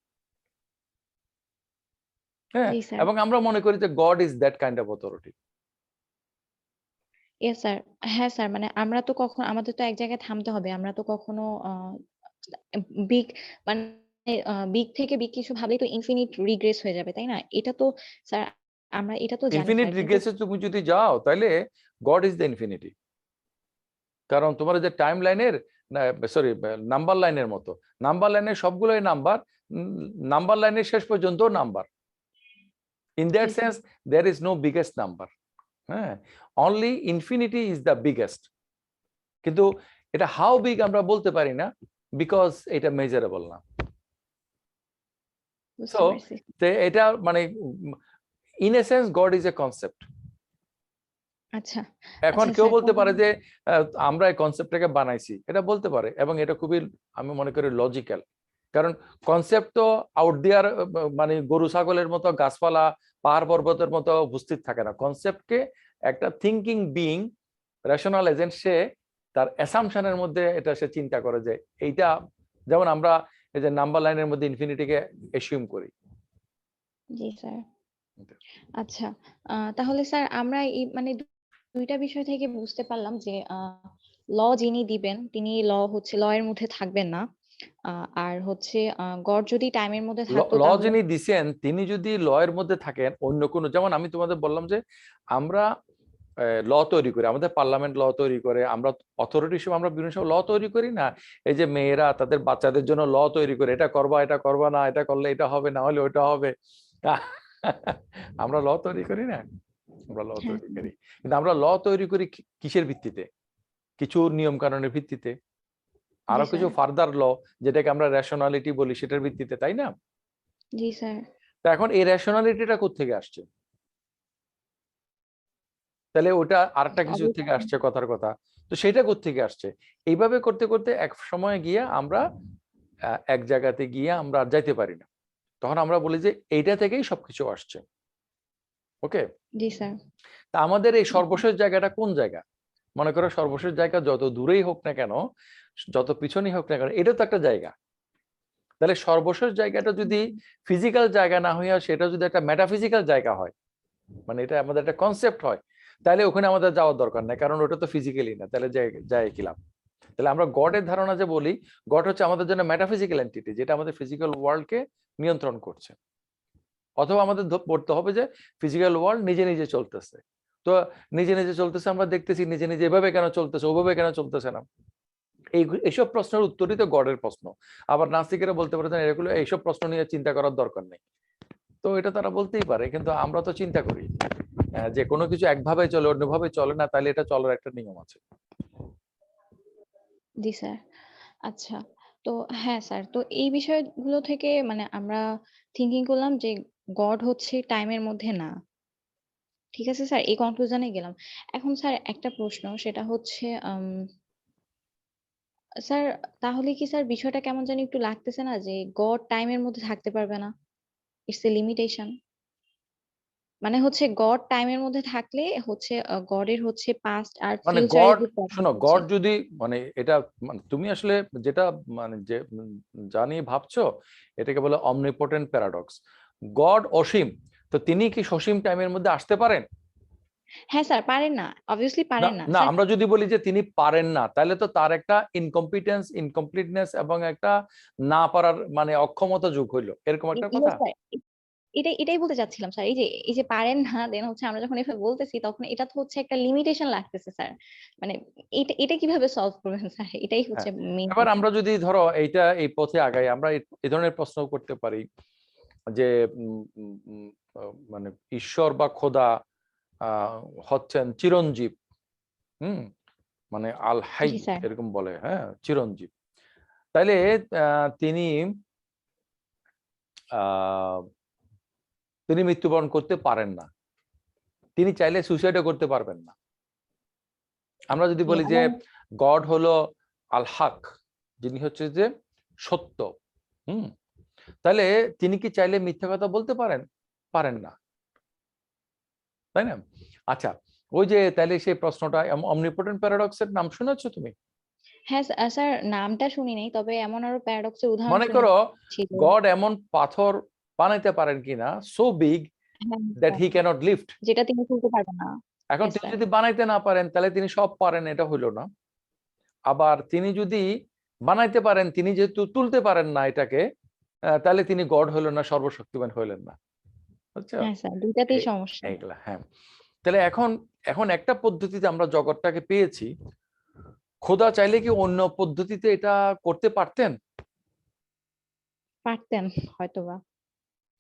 হ্যাঁ, জি স্যার। এবং আমরা মনে করি যে God is that kind of authority. Yes sir. হ্যাঁ স্যার, মানে আমরা তো আমাদের তো এক জায়গায় থামতে হবে। আমরা তো কখনো বিগ মানে বিগ থেকে বিগ কিছু ভাবলেই তো ইনফিনিট রিগ্রেস হয়ে যাবে, তাই না? এটা তো স্যার আমরা এটা তো জানি ইনফিনিট স্যার। কিন্তু রিগ্রেসে তুমি যদি যাও, তাহলে গড ইজ দ্য ইনফিনিটি। কারণ তোমার যে টাইম লাইনের, সরি, নাম্বার লাইনের মতো, নাম্বার লাইনের সবগুলোই নাম্বার, নাম্বার লাইনের শেষ পর্যন্ত নাম্বার। ইন জি that sir. Sense there is no biggest number. হ্যাঁ, only infinity is the biggest. কিন্তু এটা হাউ বিগ আমরা বলতে পারি না, বিকজ এটা মেজারেবল না। বুঝতে সো পারছি। এটা মানে in a sense god is a concept. আচ্ছা, এখন আচ্ছা কেউ স্যার বলতে তাহলে পারে যে আমরা এই কনসেপ্টটাকে বানাইছি, এটা বলতে পারে, এবং এটা খুবই, আমি মনে করি, লজিক্যাল। কারণ কনসেপ্ট তো আউট দেয়ার, মানে গরু ছাগলের মতো, গাছপালা, পাহাড় পর্বতের মতো উপস্থিত থাকে না। কনসেপ্টকে একটা থিঙ্কিং বিইং, রেশনাল এজেন্ট, সে তার অ্যাসাম্পশনের মধ্যে এটা সে চিন্তা করে যে এইটা, যেমন আমরা এই যে নাম্বার লাইনের মধ্যে ইনফিনিটিকে অ্যাসিউম করি। জি স্যার। আচ্ছা, তাহলে স্যার আমরা এই মানে দুইটা বিষয় থেকে বুঝতে পারলাম যে ল যিনি দিবেন তিনি ল এর মধ্যে থাকবেন না। আর হচ্ছে গড যদি টাইমের মধ্যে ল থাকতো ল তাহলে যিনি দিছেন তিনি যদি ল এর মধ্যে থাকেন, অন্য কোনো, যেমন আমি তোমাদের বললাম যে আমরা ল তৈরি করি, আমাদের পার্লামেন্ট ল তৈরি করে, আমরা অথরিটি হিসেবে আমরা বিভিন্ন সময় ল তৈরি করি না? এই যে মেয়েরা তাদের বাচ্চাদের জন্য ল তৈরি করে, এটা করবা, এটা করবা না, এটা করলে এটা হবে, না হলে ওটা হবে। আমরা ল তৈরি করি না? আমরা ল হ্যাঁ তৈরি করি, কিন্তু আমরা ল তৈরি করি কিসের ভিত্তিতে? কিছু নিয়ম কানুনের ভিত্তিতে, জি আরো কিছু স্যার ফার্দার ল, যেটাকে আমরা রেশনালিটি বলি, সেটার ভিত্তিতে, তাই না? জি স্যার তা এখন এই রেশনালিটিটা কোত্থেকে আসছে? তাহলে ওটা আরেকটা কিছু থেকে অবশ্যই আসছে, কথার কথা। তো সেটা কোত্থেকে আসছে? এইভাবে করতে করতে এক সময় গিয়ে আমরা এক জায়গাতে গিয়ে আমরা আর যাইতে পারি না। তখন আমরা বলি যে এইটা থেকেই সবকিছু আসছে। ওকে? জি স্যার তা আমাদের এই সর্বশেষ জায়গাটা কোন জায়গা? মনে করো সর্বশেষ জায়গা যত দূরেই হোক না কেন, যত পিছনেই হোক না কেন, এটা তো একটা জায়গা। তাহলে সর্বশেষ জায়গাটা যদি ফিজিক্যাল জায়গা না হইয়া সেটা যদি একটা মেটাফিজিক্যাল জায়গা হয়, মানে এটা আমাদের একটা কনসেপ্ট হয়, তাহলে ওখানে আমাদের যাওয়ার দরকার নাই, কারণ ওটা তো ফিজিক্যালি না। তাহলে যায় কি লাভ? তাহলে আমরা গডের ধারণা যে বলি, গড হচ্ছে আমাদের জন্য মেটাফিজিক্যাল এন্টিটি, যেটা আমাদের ফিজিক্যাল ওয়ার্ল্ডকে নিয়ন্ত্রণ করছে। অথবা আমাদের পড়তে হবে যে ফিজিক্যাল ওয়ার্ল্ড নিজে নিজে চলতেছে। তো নিজে নিজে চলতেছে আমরা দেখতেছি, নিজে নিজে এভাবে কেন চলতেছে, ওভাবে কেন চলতেছে না? এইসব প্রশ্নের উত্তরই তো গডের প্রশ্ন। আবার নাস্তিকেরা বলতে পারে এগুলো, এইসব প্রশ্ন নিয়ে চিন্তা করার দরকার নেই। তো এটা তারা বলতেই পারে, কিন্তু আমরা তো চিন্তা করি যে কোনো কিছু একভাবে চলে, অন্যভাবে চলে না, তাহলে এটা চলার একটা নিয়ম আছে। জি স্যার আচ্ছা তো হ্যাঁ স্যার তো এই বিষয়গুলো থেকে মানে আমরা থিঙ্কিং করলাম যে গড হচ্ছে টাইমের মধ্যে না ঠিক আছে স্যার এই কনক্লুশনে গেলাম এখন স্যার একটা প্রশ্ন সেটা হচ্ছে স্যার তাহলে কি স্যার বিষয়টা কেমন জানি একটু লাগতেছে না যে গড টাইমের মধ্যে থাকতে পারবে না ইটস এ লিমিটেশন মানে হচ্ছে গড টাইমের মধ্যে থাকলে হচ্ছে গডের হচ্ছে পাস্ট আর মানে ফিউচারের গড, যে প্রবলেম শোনো, হচ্ছে গড যদি, মানে এটা, মানে তুমি আসলে যেটা, মানে যে যা নিয়ে ভাবছো, এটাকে বলে অমনিপোটেন্ট প্যারাডক্স। গড অসীম, তো তিনি কি সসীম টাইমের মধ্যে আসতে পারেন? হ্যাঁ স্যার পারেন না অবভিয়াসলি না পারেন না না, স্যার আমরা যদি বলি যে তিনি পারেন না, তাহলে তো তার একটা ইনকম্পিটেন্স, ইনকমপ্লিটনেস এবং একটা না পারার মানে অক্ষমতা যোগ হইলো, এরকম একটা কথা। ইয়েস স্যার এটাই বলতে চাচ্ছিলাম স্যার এই যে পারেন না দেন হচ্ছে আমরা যখন এভাবে বলতেছি তখন এটা তো হচ্ছে একটা লিমিটেশন লাগতেছে স্যার মানে এটা এটা কিভাবে সলভ করবেন স্যার এটাই হচ্ছে হ্যাঁ, মেইন এবার আমরা যদি ধরো এই পথে আগাই, আমরা এই ধরনের প্রশ্ন করতে পারি যে উম, উম, উম, মানে ঈশ্বর বা খোদা হচ্ছেন চিরঞ্জীব। হুম, মানে আল হাই, জি স্যার এরকম বলে, হ্যাঁ, চিরঞ্জীব। তাইলে তিনি আহ তিনি মৃত্যুবরণ করতে পারেন না, তিনি চাইলে সুইসাইডও করতে পারবেন না। আমরা যদি বলি যে এমন গড হলো আল হক, যিনি হচ্ছে যে সত্য, হুম, তাহলে তিনি কি চাইলে মিথ্যা কথা বলতে পারেন? পারেন না, তাই না? আচ্ছা, ওই যে তাহলে সেই প্রশ্নটা, অমনিপোটেন্ট প্যারাডক্সের নাম শুনেছো তুমি? হ্যাঁ স্যার নামটা শুনি নাই তবে এমন আরো প্যারাডক্সের উদাহরণ মনে করো শুনেছি যে গড এমন পাথর বানাইতে পারেন কিনা, সো বিগ হ্যাঁ that sir he can't lift. যেটা তিনি তুলতে পারবেন না এখন ইয়েস তিনি স্যার যদি বানাইতে না পারেন, তাহলে তিনি সব পারেন, এটা হইলো না। আবার তিনি যদি বানাইতে পারেন, তিনি যেহেতু তুলতে পারেন না এটাকে, তাহলে তিনি গড হইলেন না, সর্বশক্তিমান হইলেন না। বুঝছো? হ্যাঁ স্যার দুইটাতেই এই- সমস্যা এইগুলা, হ্যাঁ। তাহলে এখন এখন একটা পদ্ধতিতে আমরা জগৎটাকে পেয়েছি, খোদা চাইলে কি অন্য পদ্ধতিতে এটা করতে পারতেন? পারতেন হয়তোবা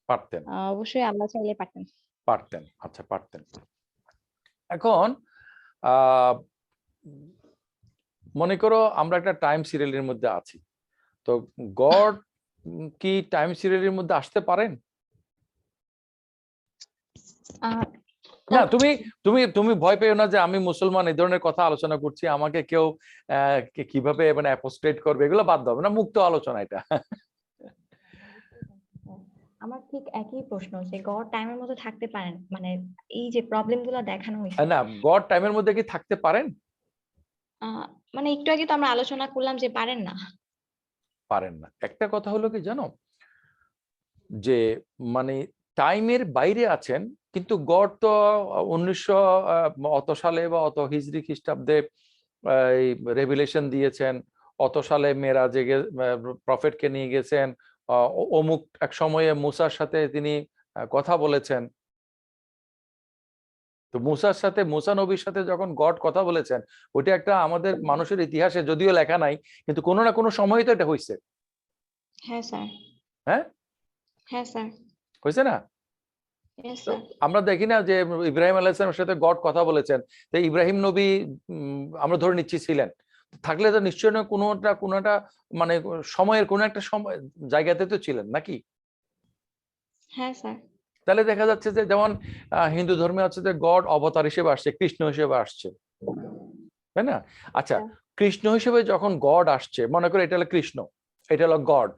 পারতেন, অবশ্যই আল্লাহ চাইলে পারতেন পারতেন, আচ্ছা পারতেন। এখন আহ মনে করো আমরা একটা টাইম সিরিয়ালের মধ্যে আছি, তো গড কি টাইম সিরিয়ালের মধ্যে আসতে পারেন? আহ, না, তা- তুমি তুমি তুমি ভয় পেও না যে আমি মুসলমান, এই ধরনের কথা আলোচনা করছি, আমাকে কেউ কিভাবে মানে অ্যাপোস্টেট করবে, এগুলো বাদ দাও না, মুক্ত আলোচনা এটা। আমার ঠিক একই প্রশ্ন যে গড টাইমের মধ্যে থাকতে পারেন মানে এই যে প্রবলেম গুলো দেখানো হয়েছে না, গড টাইমের মধ্যে কি থাকতে পারেন? আহ, মানে একটু আগে তো আমরা আলোচনা করলাম যে পারেন না পারেন না। একটা কথা হলো কি জানো, যে মানে টাইমের বাইরে আছেন, কিন্তু গড তো 1900 অত সালে বা অত হিজরি খ্রিস্টাব্দে রেভিলেশন দিয়েছেন, অত সালে মেরাজে প্রফেটকে নিয়ে গেছেন, অমুক এক সময়ে মুসার সাথে তিনি কথা বলেছেন। তো মুসা নবীর সাথে যখন গড কথা বলেছেন, ওইটা একটা আমাদের মানুষের ইতিহাসে যদিও লেখা নাই, কিন্তু কোনো না কোনো সময় তো এটা হয়েছে। হ্যাঁ স্যার। হ্যাঁ, হ্যাঁ স্যার। হয়েছে না? ইয়েস তো স্যার। আমরা দেখি না যে ইব্রাহিম আলাইহিস সালামের সাথে গড কথা বলেছেন, তো ইব্রাহিম নবী আমরা ধরে নিচ্ছি ছিলেন, থাকলে তো নিশ্চয়ই না কোনোটা মানে সময়ের কোনো একটা সময় জায়গাতে তো ছিলেন নাকি? হ্যাঁ স্যার। তাহলে দেখা যাচ্ছে যে যেমন হিন্দু ধর্মে হচ্ছে যে গড অবতার হিসেবে আসছে, কৃষ্ণ হিসেবে আসছে, তাই না? আচ্ছা, হ্যাঁ। কৃষ্ণ হিসেবে যখন গড আসছে, মনে করো এটা হলো কৃষ্ণ, এটা হলো গড,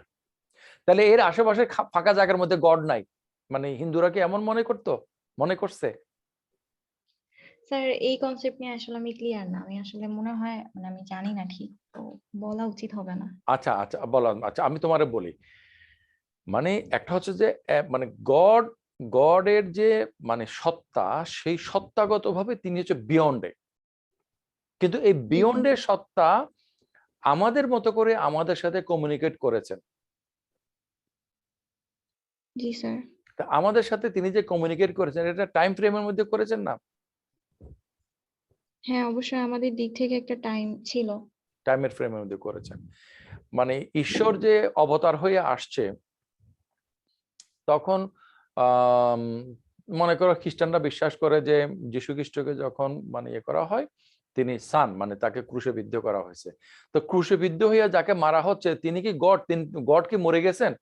তাহলে এর আশেপাশে ফাঁকা জায়গার মধ্যে গড নাই, মানে হিন্দুরা কি এমন মনে করছে? স্যার এই কনসেপ্ট নিয়ে আসলে আমি ক্লিয়ার না, আমি আসলে মনে হয় মানে আমি জানি না ঠিক, তো বলা উচিত হবে না। আচ্ছা আচ্ছা বলো, আচ্ছা আমি তোমারে বলি, মানে একটা হচ্ছে যে মানে গডের যে মানে সত্তা, সেই সত্তাগতভাবে তিনি হচ্ছে বিয়ন্ডে, কিন্তু এই জি স্যার। বিয়ন্ডের সত্তা আমাদের মতো করে আমাদের সাথে কমিউনিকেট করেছেন। জি স্যার। তা আমাদের সাথে তিনি যে কমিউনিকেট করেছেন, এটা টাইম ফ্রেমের মধ্যে করেছেন না? হ্যাঁ অবশ্যই আমাদের দিক থেকে একটা টাইম ছিল। টাইমের ফ্রেমের মধ্যে করেছেন। মানে ঈশ্বর যে অবতার হয়ে আসছে, তখন আম, মনে করো খ্রিস্টানরা বিশ্বাস করে যে যীশু খ্রিস্টকে যখন মানে ইয়ে করা হয়, তিনি সান, মানে তাকে ক্রুশে বিদ্ধ করা হয়েছে। তো ক্রুশে বিদ্ধ হইয়া যাকে মারা হচ্ছে, তিনি কি গড? গড কি মরে গেছেন?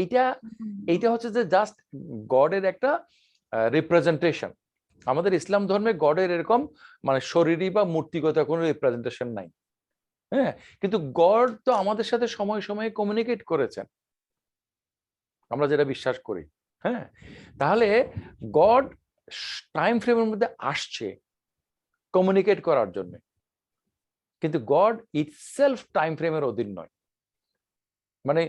এইটা এইটা হচ্ছে যে জাস্ট গডের একটা রিপ্রেজেন্টেশন। আমাদের ইসলাম ধর্মে গডের এরকম মানে শরীরী বা মূর্তিগত কোনো রিপ্রেজেন্টেশন নাই। হ্যাঁ, কিন্তু গড তো আমাদের সাথে সময় সময়ে কমিউনিকেট করেছেন, আমরা যেটা বিশ্বাস করি। হ্যাঁ, তাহলে গড টাইম ফ্রেমের মধ্যে আসছে কমিউনিকেট করার জন্য, কিন্তু গড ইটসেলফ টাইম ফ্রেমের অধীন নয়। মানে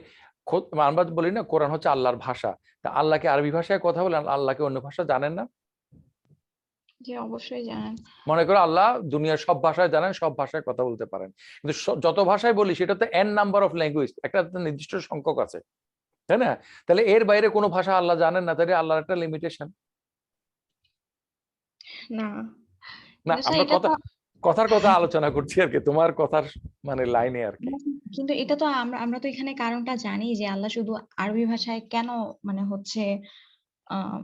আমরা বলি না কোরআন হচ্ছে আল্লাহর ভাষা, তা আল্লাহকে আরবি ভাষায় কথা বলেন, আল্লাহকে অন্য ভাষা জানেন না? জি অবশ্যই জানেন। মনে করো আল্লাহ দুনিয়ার সব ভাষায় জানেন, সব ভাষায় কথা বলতে পারেন, কিন্তু যত ভাষায় বলি সেটা তো এন নাম্বার অফ ল্যাঙ্গুয়েজ, একটা নির্দিষ্ট সংখ্যক আছে, তাই না? তাহলে এর বাইরে কোনো ভাষা আল্লাহ জানেন না, তাহলে আল্লাহর একটা লিমিটেশন। না না, কিন্তু স্যার আমরা এটা তো কথার কথা আলোচনা করছি আর কি, তোমার কথার মানে লাইনে আর কি। কিন্তু এটা তো আমরা আমরা তো এখানে কারণটা জানি যে আল্লাহ শুধু আরবি ভাষায় কেন মানে হচ্ছে আহ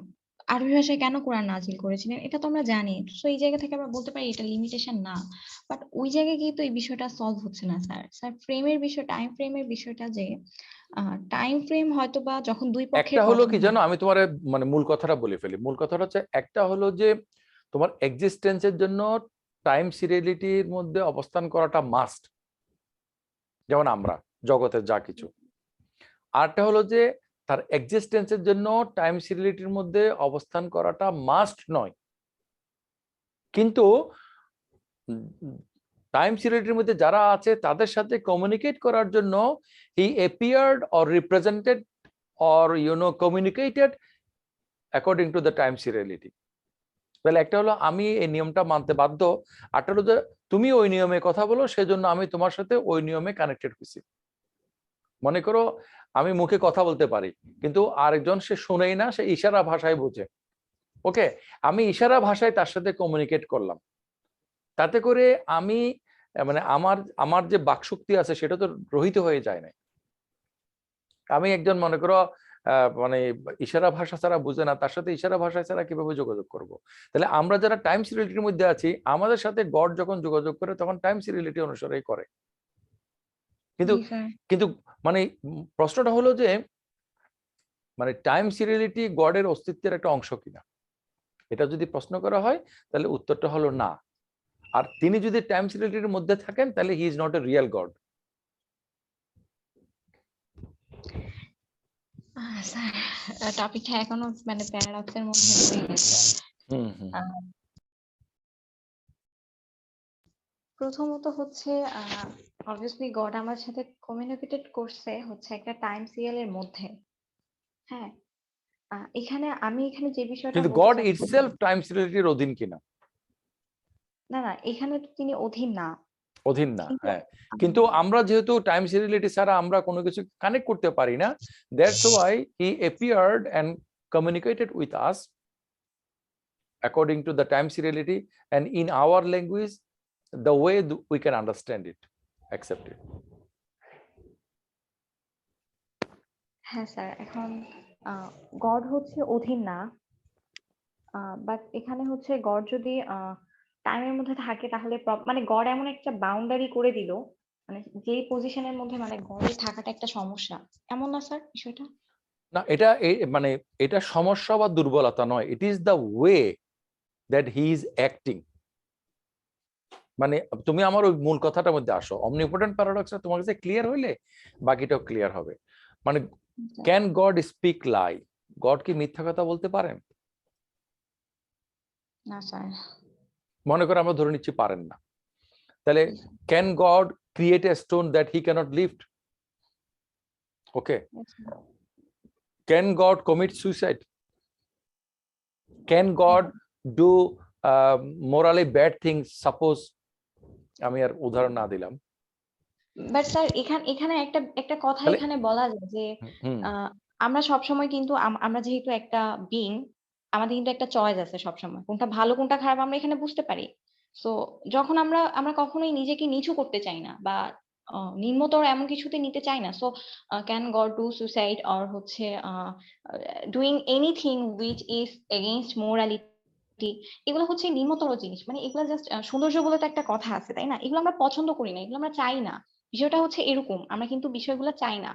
আরবি ভাষায় কেন কোরআন নাজিল করেছিলেন, এটা তো আমরা জানি। তো এই জায়গা থেকে আমরা বলতে পারি এটা লিমিটেশন না। বাট ওই জায়গায় গিয়ে তো এই বিষয়টা সলভ হচ্ছে না স্যার। স্যার ফ্রেমের বিষয়, টাইম ফ্রেমের বিষয়টা যে টাইম ফ্রেম হয়তো বা যখন দুই একটা পক্ষের হলো কথা কি জানো, আমি তোমার মানে মূল কথাটা বলে ফেলি। মূল কথাটা হচ্ছে, একটা হলো যে তোমার এক্সিস্টেন্সের জন্য টাইম সিরিয়ালিটির মধ্যে অবস্থান করাটা মাস্ট, যেমন আমরা জগতের যা কিছু। আরটা হলো যে তার এক্সিস্টেন্সের জন্য টাইম সিরিয়ালিটির মধ্যে অবস্থান করাটা মাস্ট নয়, কিন্তু টাইম সিরিয়ালিটির মধ্যে যারা আছে তাদের সাথে কমিউনিকেট করার জন্য he appeared or represented or communicated according to the time seriality. তাহলে একটা হলো আমি এই নিয়মটা মানতে বাধ্য, আরটা হলো যে তুমি ওই নিয়মে কথা বলো, সেজন্য আমি তোমার সাথে ওই নিয়মে কানেক্টেড হয়েছি। মনে করো আমি মুখে কথা বলতে পারি, কিন্তু আরেকজন সে শুনেই না, সে ইশারা ভাষায় বোঝে। ওকে, আমি ইশারা ভাষায় তার সাথে কমিউনিকেট করলাম, তাতে করে আমি মানে আমার আমার যে বাকশক্তি আছে সেটা তো রহিত হয়ে যায় না। আমি একজন মনে করো মানে ইশারা ভাষা ছাড়া বুঝে না, তার সাথে ইশারা ভাষা ছাড়া কিভাবে যোগাযোগ করব? তাহলে আমরা যারা টাইম সিরিয়ালিটির মধ্যে আছি, আমাদের সাথে গড যখন যোগাযোগ করে তখন টাইম সিরিয়ালিটি অনুসারেই করে। কিন্তু জি স্যার। কিন্তু মানে প্রশ্নটা হলো যে মানে টাইম সিরিয়ালিটি গডের অস্তিত্বের একটা অংশ কিনা, এটা যদি প্রশ্ন করা হয় তাহলে উত্তরটা হলো না। আর তিনি যদি টাইম সিরিয়ালিটির মধ্যে থাকেন তাহলে he is not a real god. Sir টপিকটা এখনো মানে প্যারাডক্সের মধ্যে রয়ে গেছে। হুম হুম আহ, প্রথমত হচ্ছে অবভিয়াসলি গড আমার সাথে কমিউনিকেটেড করছে হচ্ছে একটা টাইম সিরিয়াল এর মধ্যে। হ্যাঁ, এখানে যে বিষয়টা কিন্তু বলতে গড চাচ্ছি, ইটসেলফ টাইম সিরিয়ালিটির অধীন কিনা? না না এখানে তো তিনি অধীন না। অধীন না, কিন্তু হ্যাঁ। কিন্তু আমরা যেহেতু টাইম সিরিয়ালিটি ছাড়া আমরা কোনো কিছু কানেক্ট করতে পারি না, that's why he appeared and communicated with us according to the time seriality and in our language the way we can understand it, accept it. হ্যাঁ স্যার, এখন গড হচ্ছে অধীন না, বাট এখানে হচ্ছে গড যদি টাইমের মধ্যে থাকে তাহলে মানে গড এমন একটা বাউন্ডারি করে দিল, মানে যেই পজিশনের মধ্যে মানে গডের থাকাটা একটা সমস্যা, এমন না স্যার বিষয়টা? না, এটা মানে এটা সমস্যা বা দুর্বলতা নয়, it is the way that he is acting. মানে তুমি আমার ওই মূল কথাটার মধ্যে আসো, অমনিপোটেন্ট প্যারাডক্সটা তোমার কাছে ক্লিয়ার হইলে বাকিটাও ক্লিয়ার হবে। মানে can god speak lie? God কি মিথ্যা কথা বলতে পারেন? না স্যার। মনে করে আমরা ধরে নিচ্ছি পারেন না, তাহলে can God create a stone that he can't lift? Okay. Can God commit suicide? Can God do morally bad things? Suppose, আমি আর উদাহরণ না দিলাম। বাট স্যার এখানে একটা একটা কথা তাহলে এখানে বলা যায় যে আমরা সবসময় কিন্তু আমরা যেহেতু একটা বিং, আমাদের কিন্তু একটা চয়েস আছে সবসময়, কোনটা ভালো কোনটা খারাপ আমরা এখানে বুঝতে পারি। সো যখন আমরা আমরা কখনোই নিজেকে নিচু করতে চাই না বা নিম্নতর এমন কিছুতে নিতে চাই না। So can God do suicide or হচ্ছে doing anything which is against morality, এগুলো হচ্ছে নিম্নতর জিনিস, মানে এগুলো জাস্ট সৌন্দর্য বলে তো একটা কথা আছে তাই না, এগুলো আমরা পছন্দ করি না, এগুলো আমরা চাই না। বিষয়টা হচ্ছে এরকম, আমরা কিন্তু বিষয়গুলো চাই না।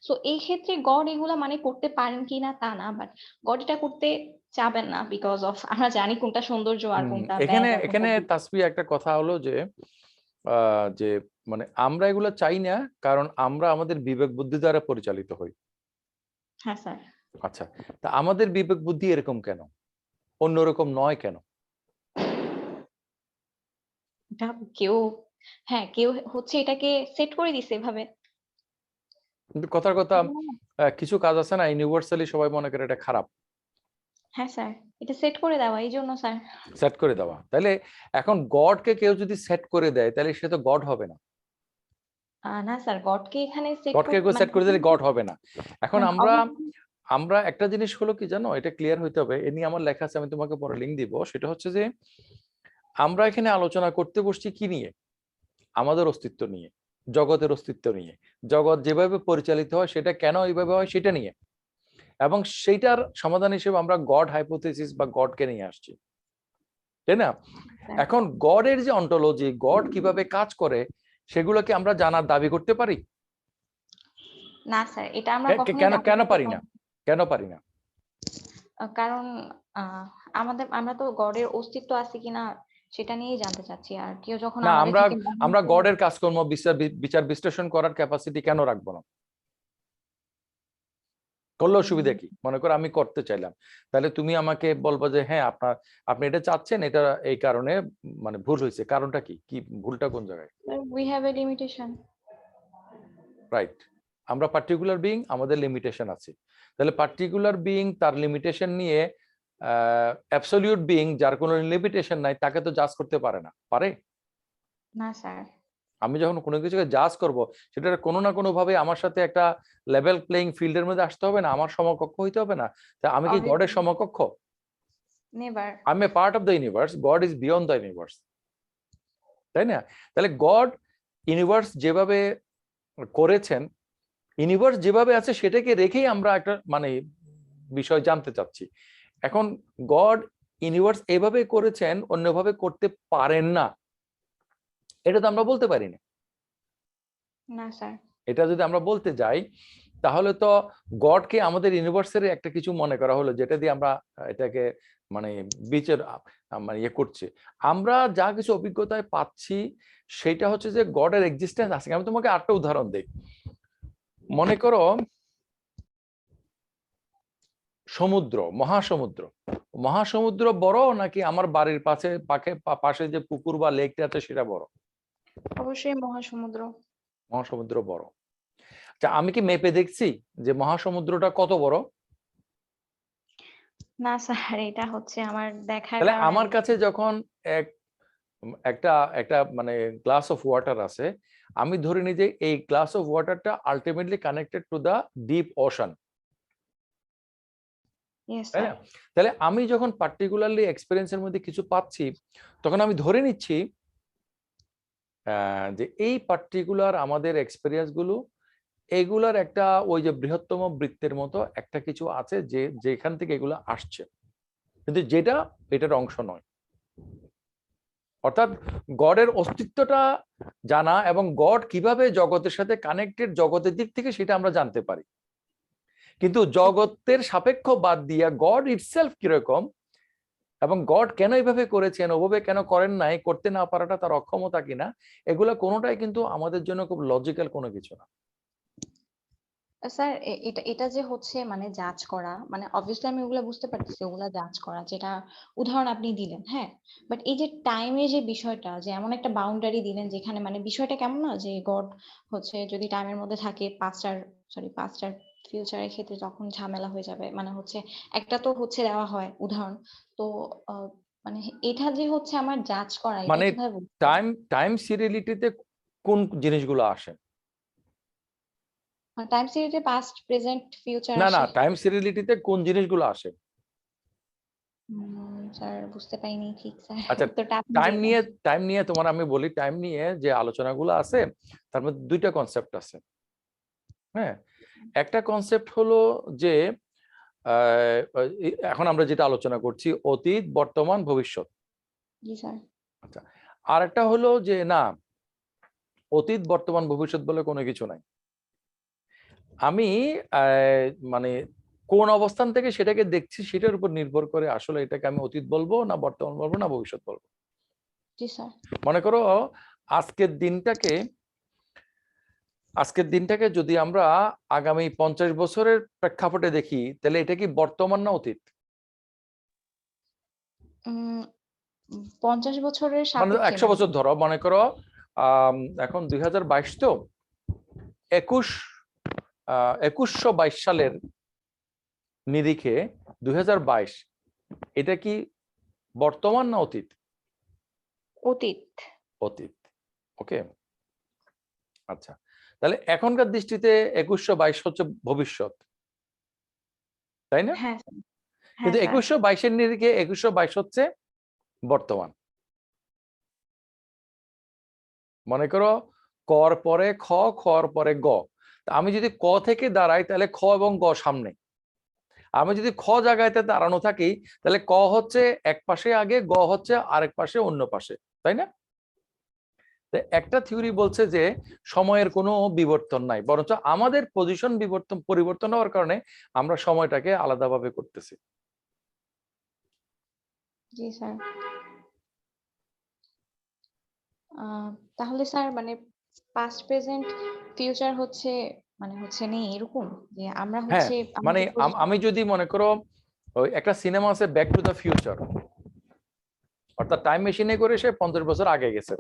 সো এই ক্ষেত্রে গড এগুলা মানে করতে পারেন কিনা তা না, বাট গড এটা করতে চাবেন না বিকজ অফ আমরা জানি কোনটা সৌন্দর্য আর কোনটা এখানে ব্যাড আর কোনটা এখানে good। তাসফি একটা কথা হলো যে যে মানে আমরা এগুলো চাই না কারণ আমরা আমাদের বিবেক বুদ্ধি দ্বারা পরিচালিত হই। হ্যাঁ স্যার। আচ্ছা, তা আমাদের বিবেক বুদ্ধি এরকম কেন, অন্যরকম নয় কেন? এটা কেউ, হ্যাঁ কেউ হচ্ছে এটাকে সেট করে দিছে এভাবে। কিন্তু কথার কথা, কিছু কাজ আছে না ইউনিভার্সালি সবাই মনে করে এটা খারাপ, হ্যাঁ স্যার, এটা সেট করে দেওয়া এই জন্য স্যার। সেট করে দেওয়া। তাহলে এখন গডকে কেউ যদি সেট করে দেয় তাহলে সে তো গড হবে না। না স্যার, গডকে এখানে সেট গডকে কেউ সেট করে দিলে গড হবে না। এখন মানে আমরা আমরা একটা জিনিস হলো কি জানো, এটা ক্লিয়ার হইতে হবে, এ নিয়ে আমার লেখা আছে, আমি তোমাকে পরে লিঙ্ক দিব। সেটা হচ্ছে যে আমরা এখানে আলোচনা করতে বসছি কি নিয়ে? আমাদের অস্তিত্ব নিয়ে, জগতের অস্তিত্ব নিয়ে, জগৎ যেভাবে পরিচালিত হয় সেটা কেন এইভাবে হয় সেটা নিয়ে, এবং সেইটার সমাধান হিসেবে আমরা গড হাইপোথেসিস বা গডকে নিয়ে আসছি, তাই না? এখন গডের যে অন্টোলজি, গড কিভাবে কাজ করে, সেগুলোকে আমরা জানার দাবি করতে পারি? না স্যার, এটা আমরা কখনোই কেন দাবি কেন করতে পারি না? কেন পারি না? কারণ আমরা তো গডের অস্তিত্ব আছে কিনা সেটা নিয়েই জানতে চাচ্ছি, আর কেউ যখন না, আমাদের আমরা থেকে মহান আমরা করে- গডের কাজকর্ম বিচার বিশ্লেষণ করার ক্যাপাসিটি কেন রাখবো না? করলে অসুবিধা কি? মনে করো আমি করতে চাইলাম, তাহলে তুমি আমাকে বলবো যে হ্যাঁ আপনি এটা চাচ্ছেন, এটা এই কারণে মানে ভুল হয়েছে, কারণটা কি, কি ভুলটা কোন জায়গায়? we have a limitation। Right, আমরা পার্টিকুলার বিইং, আমাদের লিমিটেশন আছে। তাহলে পার্টিকুলার বিইং তার লিমিটেশন নিয়ে অ্যাবসলিউট বিইং যার কোনো লিমিটেশন নাই তাকে তো জাজ করতে পারে না, পারে? না স্যার। আমি যখন কোনো কিছুকে জাজ করব, সেটা কোনো না কোনো ভাবে আমার সাথে একটা লেভেল প্লেইং ফিল্ডের মধ্যে আসতে হবে না, আমার সমকক্ষ হইতে হবে না? তা আমি কি গডের সমকক্ষ? Never. I M A part of the universe, god is beyond the universe, তাই না? তাহলে গড ইউনিভার্স যেভাবে করেছেন, ইউনিভার্স যেভাবে আছে সেটাকে রেখেই আমরা একটা মানে বিষয় জানতে চাচ্ছি। এখন গড ইউনিভার্স এভাবে করেছেন, অন্যভাবে করতে পারেন না, এটা তো আমরা বলতে পারি না। না স্যার। এটা যদি আমরা বলতে যাই তাহলে তো গডকে আমাদের ইউনিভার্সের একটা কিছু মনে করা হলো, যেটা দিয়ে আমরা এটাকে মানে বিচার মানে ইয়ে করছি। আমরা যা কিছু অভিজ্ঞতায় পাচ্ছি সেটা হচ্ছে যে গডের এক্সিস্টেন্স আছে। আমি তোমাকে আরেকটা উদাহরণ দেই। মনে করো সমুদ্র, মহাসমুদ্র, মহাসমুদ্র বড় নাকি আমার বাড়ির পাশে যে পুকুর বা লেকটা আছে সেটা বড়? অবশ্যই মহাসমুদ্র। মহাসমুদ্র বড়। আচ্ছা, আমি কি মেপে দেখছি যে মহাসমুদ্রটা কত বড়? না স্যার, এটা হচ্ছে আমার দেখার তাহলে কারণে আমার কাছে যখন এক একটা একটা মানে গ্লাস অফ ওয়াটার আছে, আমি ধরে নিই যে এই গ্লাস অফ ওয়াটারটা ultimately connected to the deep ocean, yes তাই স্যার। না? তাহলে আমি যখন পার্টিকুলারলি এক্সপিরিয়েন্সের মধ্যে কিছু পাচ্ছি, তখন আমি ধরে নিচ্ছি যে এই পার্টিকুলার আমাদের এক্সপিরিয়েন্স গুলো, এগুলার একটা ওই যে বৃহত্তম বৃত্তের মতো একটা কিছু আছে যে যেখান থেকে এগুলো আসছে, কিন্তু যেটা এটার অংশ নয়। অর্থাৎ গডের অস্তিত্বটা জানা এবং গড কিভাবে জগতের সাথে কানেক্টেড জগতের দিক থেকে সেটা আমরা জানতে পারি, কিন্তু জগতের সাপেক্ষ বাদ দিয়া গড ইটসেলফ কিরকম এবং গড কেন এইভাবে করেছেন, ওভাবে কেন করেন নাই, করতে না পারাটা তার অক্ষমতা কিনা, এগুলা কোনোটাই কিন্তু আমাদের জন্য খুব লজিক্যাল কোনো কিছু না। স্যার এটা এটা যে হচ্ছে মানে জাজ করা, মানে অবভিয়াসলি আমি ওগুলা বুঝতে পারতেছি, ওগুলা জাজ করা যেটা উদাহরণ আপনি দিলেন, হ্যাঁ। বাট এই যে টাইমের যে বিষয়টা, যে এমন একটা বাউন্ডারি দিলেন যেখানে মানে বিষয়টা কেমন না, যে গড হচ্ছে যদি টাইমের মধ্যে থাকে, পাস্টার ফিউচারের ক্ষেত্রে তখন ঝামেলা হয়ে যাবে, মানে হচ্ছে একটা তো হচ্ছে দেওয়া হয় উদাহরণ। তো মানে এটা যে হচ্ছে আমার জাজ করা, এটা মানে কিভাবে বুঝবো? টাইম টাইম সিরিয়ালিটিতে কোন জিনিসগুলো আসে? টাইম সিরিজে পাস্ট, প্রেজেন্ট, ফিউচার না না, আসে। টাইম সিরিয়ালিটিতে কোন জিনিসগুলো আসে? স্যার বুঝতে পাইনি ঠিক স্যার, আচ্ছা, উত্তরটা আপনি টাইম দিয়ে দেন। নিয়ে টাইম নিয়ে তোমার আমি বলি, টাইম নিয়ে যে আলোচনাগুলো আছে তার মধ্যে দুইটা কনসেপ্ট আছে। হ্যাঁ, একটা কনসেপ্ট হলো যে এখন আমরা যেটা আলোচনা করছি অতীত, বর্তমান, ভবিষ্যৎ। জি স্যার। আচ্ছা, আর একটা হলো যে না, অতীত, বর্তমান, ভবিষ্যৎ বলে কোনো কিছু নাই। আমি মানে কোন অবস্থান থেকে সেটাকে দেখছি সেটার উপর নির্ভর করে আসলে এটাকে আমি অতীত বলবো না বর্তমান বলবো না ভবিষ্যৎ বলবো। জি স্যার। মনে করো আজকের দিনটাকে আজকের দিনটাকে যদি আমরা আগামী 50 বছরের প্রেক্ষাপটে দেখি, তাহলে এটা কি বর্তমান না অতীত? উম 50 বছরের মানে সাপেক্ষে 100 মানে বছর ধরো, মনে করো এখন 2022, তো 2122 সালের নিরিখে 2022 এটা কি বর্তমান না অতীত? অতীত। অতীত। ওকে, আচ্ছা, তাহলে এখনকার দৃষ্টিতে 2122 হচ্ছে ভবিষ্যৎ, তাই না? হ্যাঁ স্যার। হ্যাঁ কিন্তু স্যার। 2122 এর নিরিখে 2122 হচ্ছে বর্তমান। মনে করো কর পরে খ, খর পরে গ, তা আমি যদি ক থেকে দাঁড়াই তাহলে খ এবং গ সামনে, আমি যদি খ জায়গাতে দাঁড়ানো থাকি তাহলে ক হচ্ছে এক পাশে আগে, গ হচ্ছে আরেক পাশে অন্য পাশে, তাই না? একটা থিওরি বলছে যে সময়ের কোনো বিবর্তন নাই, বরঞ্চ আমাদের পজিশন পরিবর্তন হওয়ার কারণে আমরা সময়টাকে আলাদাভাবে করতেছি। জি স্যার। তাহলে স্যার মানে পাস্ট, প্রেজেন্ট, ফিউচার হচ্ছে মানে হচ্ছে নেই এরকম, যে আমরা হ্যাঁ, হচ্ছে মানে আমাদের position- আমি যদি মনে করো ওই একটা সিনেমা আছে ব্যাক টু দ্য ফিউচার, অর্থাৎ টাইম মেশিনে করে সে 50 বছর আগে গেছে,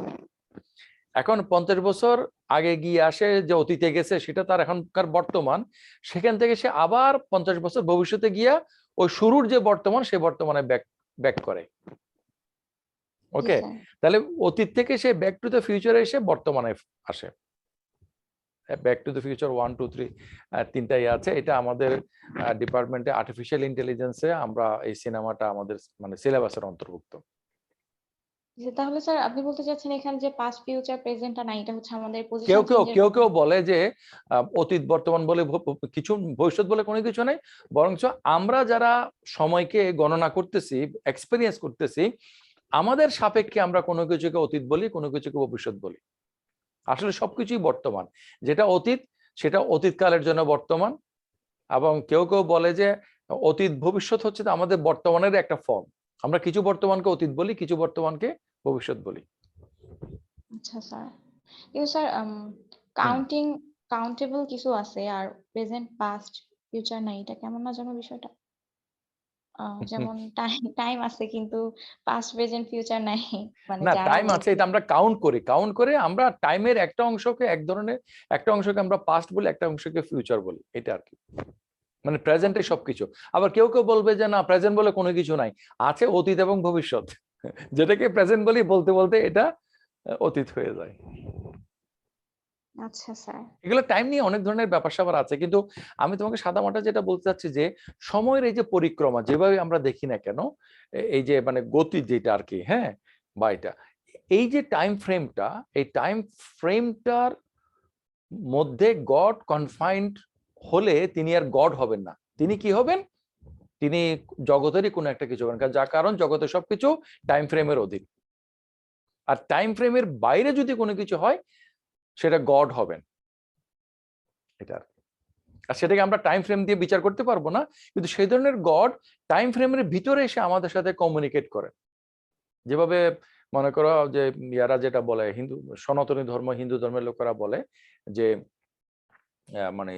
এখন 50 বছর আগে গিয়ে আসে যে অতীতে গেছে সেটা তার এখনকার বর্তমান, সেখান থেকে সে আবার 50 বছর ভবিষ্যতে গিয়া ওই শুরুর যে বর্তমান সে বর্তমানে ব্যাক ব্যাক করে। জি ওকে, স্যার। তাহলে অতীত থেকে সে ব্যাক টু দ্য ফিউচারে এসে বর্তমানে আসে। ব্যাক টু দ্য ফিউচার 1 2 3 তিনটাই আছে, এটা আমাদের ডিপার্টমেন্টে আর্টিফিশিয়াল ইন্টেলিজেন্সে আমরা এই সিনেমাটা আমাদের মানে সিলেবাসের অন্তর্ভুক্ত। তাহলে স্যার আপনি বলতে চাচ্ছেন এখানে যে পাস্ট, ফিউচার, প্রেজেন্ট আর না, এটা হচ্ছে আমাদের কেউ পজিশন কেউ চেঞ্জের কেউ কেউ বলে যে অতীত, বর্তমান বলে কিছু, ভবিষ্যৎ বলে কোনো কিছু নেই, বরঞ্চ আমরা যারা সময়কে গণনা করতেছি, এক্সপেরিয়েন্স করতেছি, আমাদের সাপেক্ষে আমরা কোনো কিছুকে অতীত বলি, কোনো কিছুকে ভবিষ্যৎ বলি। আসলে সবকিছুই বর্তমান, যেটা অতীত সেটা অতীতকালের জন্য বর্তমান, এবং কেউ কেউ বলে যে অতীত ভবিষ্যৎ হচ্ছে আমাদের বর্তমানের একটা ফর্ম, আমরা কিছু বর্তমানকে অতীত বলি, কিছু বর্তমানকে ভবিষ্যৎ বলি। আচ্ছা স্যার। কিন্তু স্যার হুম। কাউন্টেবল কিছু আছে আর প্রেজেন্ট, পাস্ট, ফিউচার নাই, এটা কেমন না যেন বিষয়টা? যেমন টাইম আছে কিন্তু পাস্ট, প্রেজেন্ট, ফিউচার নাই, মানে না, যারা টাইম আছে, বলছে। এটা আমরা কাউন্ট করে আমরা টাইমের একটা অংশকে এক ধরনের, একটা অংশকে আমরা পাস্ট বলি, একটা অংশকে ফিউচার বলি, এটা আর কি। মানে প্রেজেন্টে Okay. সবকিছু। আবার কেউ কেউ বলবে যে না, প্রেজেন্ট বলে কোনো কিছু নাই, আছে অতীত এবং ভবিষ্যৎ। যেটাকে প্রেজেন্ট বলি বলতে বলতে এটা অতীত হয়ে যায়। আচ্ছা স্যার। এগুলো টাইম নিয়ে অনেক ধরনের ব্যাপার স্যাপার আছে, কিন্তু আমি তোমাকে সাদামাটা যেটা বলতে চাচ্ছি যে সময়ের এই যে পরিক্রমা যেভাবে আমরা দেখি না কেন, এই যে মানে গতি যেটা আর কি, হ্যাঁ, বা এটা, এই যে টাইম ফ্রেমটা, এই টাইম ফ্রেমটার মধ্যে গড কনফাইন্ড হলে তিনি আর গড হবেন না। তিনি কি হবেন? তিনি জগতেরই কোনো একটা কিছু হবেন, যার কারণ জগতের সবকিছু টাইম ফ্রেমের অধীন। আর টাইম ফ্রেমের বাইরে যদি কোনো কিছু হয় সেটা গড হবেন, এটা। আর সেটাকে আমরা টাইম ফ্রেম দিয়ে বিচার করতে পারবো না, কিন্তু সেই ধরনের গড টাইম ফ্রেমের ভিতরে এসে আমাদের সাথে কমিউনিকেট করে। যেভাবে মনে করো যে ইয়ারা যেটা বলে, হিন্দু সনাতনী ধর্ম, হিন্দু ধর্মের লোকেরা বলে যে মানে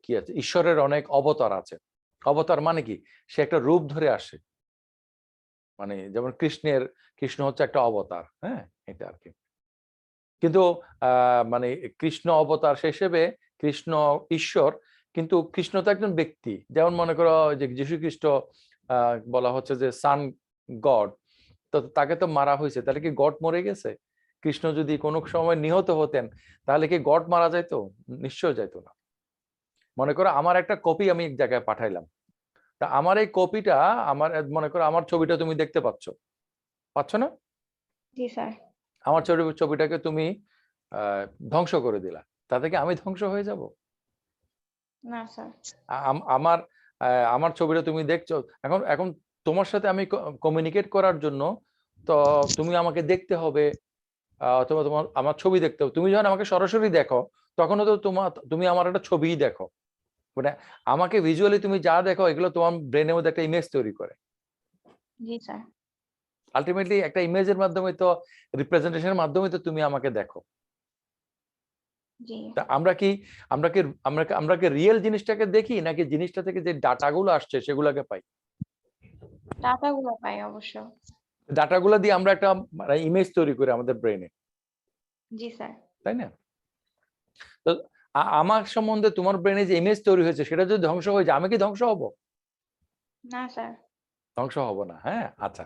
কি আছে, ঈশ্বরের অনেক অবতার আছে। অবতার মানে কি? সে একটা রূপ ধরে আসে, মানে যেমন কৃষ্ণ হচ্ছে একটা অবতার, হ্যাঁ, এটা আর কি। কিন্তু মানে কৃষ্ণ অবতার সে হিসেবে কৃষ্ণ ঈশ্বর, কিন্তু কৃষ্ণ তো একজন ব্যক্তি। যেমন মনে করো যে যীশু খ্রিস্ট বলা হচ্ছে যে সান গড, তো তাকে তো মারা হয়েছে, তাহলে কি গড মরে গেছে? কৃষ্ণ যদি কোনো সময় নিহত হতেন তাহলে কি গড মারা যাইতো? নিশ্চয় যাইতো না। মনে করো আমার একটা কপি আমি এক জায়গায় পাঠাইলাম, তা আমার এই কপিটা, আমার মনে করো আমার ছবিটা তুমি দেখতে পাচ্ছ না? জি স্যার। আমার ছবিটাকে তুমি ধ্বংস করে দিলা, তাতে কি আমি ধ্বংস হয়ে যাব? না স্যার। আমার আমার ছবিটা তুমি দেখছো, এখন এখন তোমার সাথে আমি কমিউনিকেট করার জন্য তো তুমি আমাকে দেখতে হবে, অথবা তোমার আমার ছবি দেখতে হবে। তুমি যখন আমাকে সরাসরি দেখো তখনও তো তুমি আমার একটা ছবিই দেখো, মানে আমাকে ভিজুয়ালি তুমি যা দেখো এগুলো তোমার ব্রেনের মধ্যে একটা ইমেজ তৈরি করে। জি স্যার। আলটিমেটলি একটা ইমেজের মাধ্যমে তো, রিপ্রেজেন্টেশনের মাধ্যমে তো তুমি আমাকে দেখো। জি। তা আমরা কি রিয়েল জিনিসটাকে দেখি, নাকি জিনিসটা থেকে যে ডাটাগুলো আসছে সেগুলোকে পাই? ডাটাগুলো পাই অবশ্য। ডাটাগুলো দিয়ে আমরা একটা ইমেজ তৈরি করি আমাদের ব্রেনে, জি স্যার। তাই না? তো আমার সম্বন্ধে তোমার ব্রেনে যে ইমেজ তৈরি হয়েছে সেটা যদি ধ্বংস হয়ে যায়, আমি কি ধ্বংস হব? না স্যার। ধ্বংস হব না, হ্যাঁ, আচ্ছা।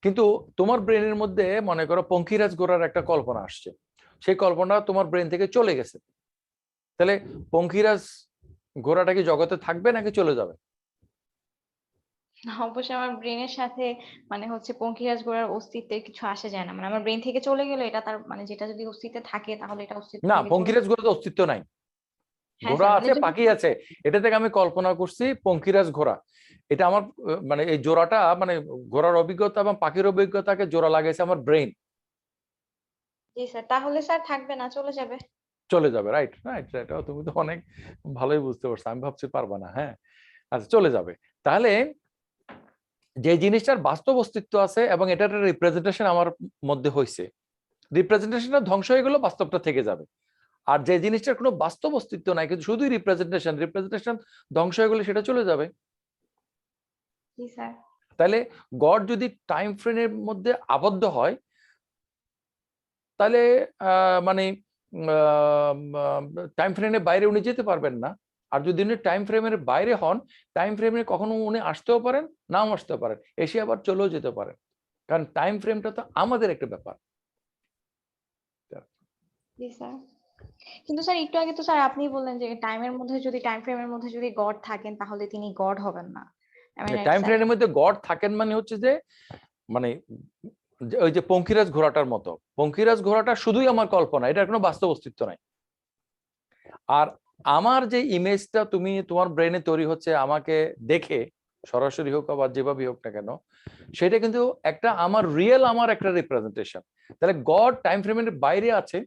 কিন্তু তোমার ব্রেনের মধ্যে মনে করো পঙ্খিরাজ ঘোড়ার একটা কল্পনা আসছে, সেই কল্পনা তোমার ব্রেন থেকে চলে গেছে, তাহলে পঙ্খিরাজ ঘোড়াটা কি জগতে থাকবে নাকি চলে যাবে? অবশ্যই আমার ব্রেনের সাথে মানে হচ্ছে পঙ্খিরাজ ঘোড়ার অস্তিত্বের কিছু আসে যায় না, মানে আমার ব্রেন থেকে চলে গেলে এটা তার মানে যেটা যদি অস্তিত্বে থাকে তাহলে এটা অস্তিত্ব না, থেকে চলে পঙ্খিরাজ যাবে। ঘোড়া তো অস্তিত্ব নাই। হ্যাঁ ঘোড়া স্যার, মানে আছে, যদি পাখি আছে, এটা থেকে আমি কল্পনা করছি পঙ্খিরাজ ঘোড়া। এটা আমার মানে এই জোড়াটা, মানে ঘোড়ার অভিজ্ঞতা এবং পাখির অভিজ্ঞতাকে জোড়া লাগাইছে আমার ব্রেন। জি স্যার, তাহলে স্যার থাকবে না, চলে যাবে। চলে যাবে, রাইট রাইট, এটাও তুমি তো অনেক ভালোই বুঝতে পারছো, আমি ভাবছি পারবা না, হ্যাঁ। আচ্ছা, চলে যাবে। তাহলে যে জিনিসটার বাস্তব অস্তিত্ব আছে এবং এটার রিপ্রেজেন্টেশন আমার মধ্যে হয়েছে, রিপ্রেজেন্টেশনটা ধ্বংস হয়ে গেল, বাস্তবটা থেকে যাবে। আর যে জিনিসটার কোনো বাস্তব অস্তিত্ব নাই কিন্তু শুধুই রিপ্রেজেন্টেশন ধ্বংস হয়ে গেলে সেটা চলে যাবে। জি স্যার। তাহলে গড যদি টাইম ফ্রেমের মধ্যে আবদ্ধ হয় তাহলে মানে টাইম ফ্রেমের বাইরে উনি যেতে পারবেন না। আর যদি উনি টাইম ফ্রেমের বাইরে হন, টাইম ফ্রেমে কখনো উনি আসতেও পারেন, নাও আসতে পারেন, এসে আবার চলেও যেতে পারেন, কারণ টাইম ফ্রেমটা তো আমাদের একটা ব্যাপার। জি স্যার। কিন্তু স্যার একটু আগে তো স্যার আপনি বললেন যে টাইমের মধ্যে যদি টাইম ফ্রেমের মধ্যে যদি গড থাকেন তাহলে তিনি গড হবেন না। Am I right, time sir? ফ্রেমের মধ্যে গড থাকেন মানে হচ্ছে যে, মানে ওই যে পঙ্খিরাজ ঘোড়াটার মতো, পঙ্খিরাজ ঘোড়াটা শুধুই আমার কল্পনা, এটার কোনো বাস্তব অস্তিত্ব নাই। আর আমার যে ইমেজটা তুমি তোমার ব্রেনে তৈরি হচ্ছে আমাকে দেখে, সরাসরি হোক বা যেভাবে হোক না কেন, সেটা কিন্তু একটা আমার রিয়েল, আমার একটা রিপ্রেজেন্টেশন। তাহলে গড টাইম ফ্রেমের বাইরে আছে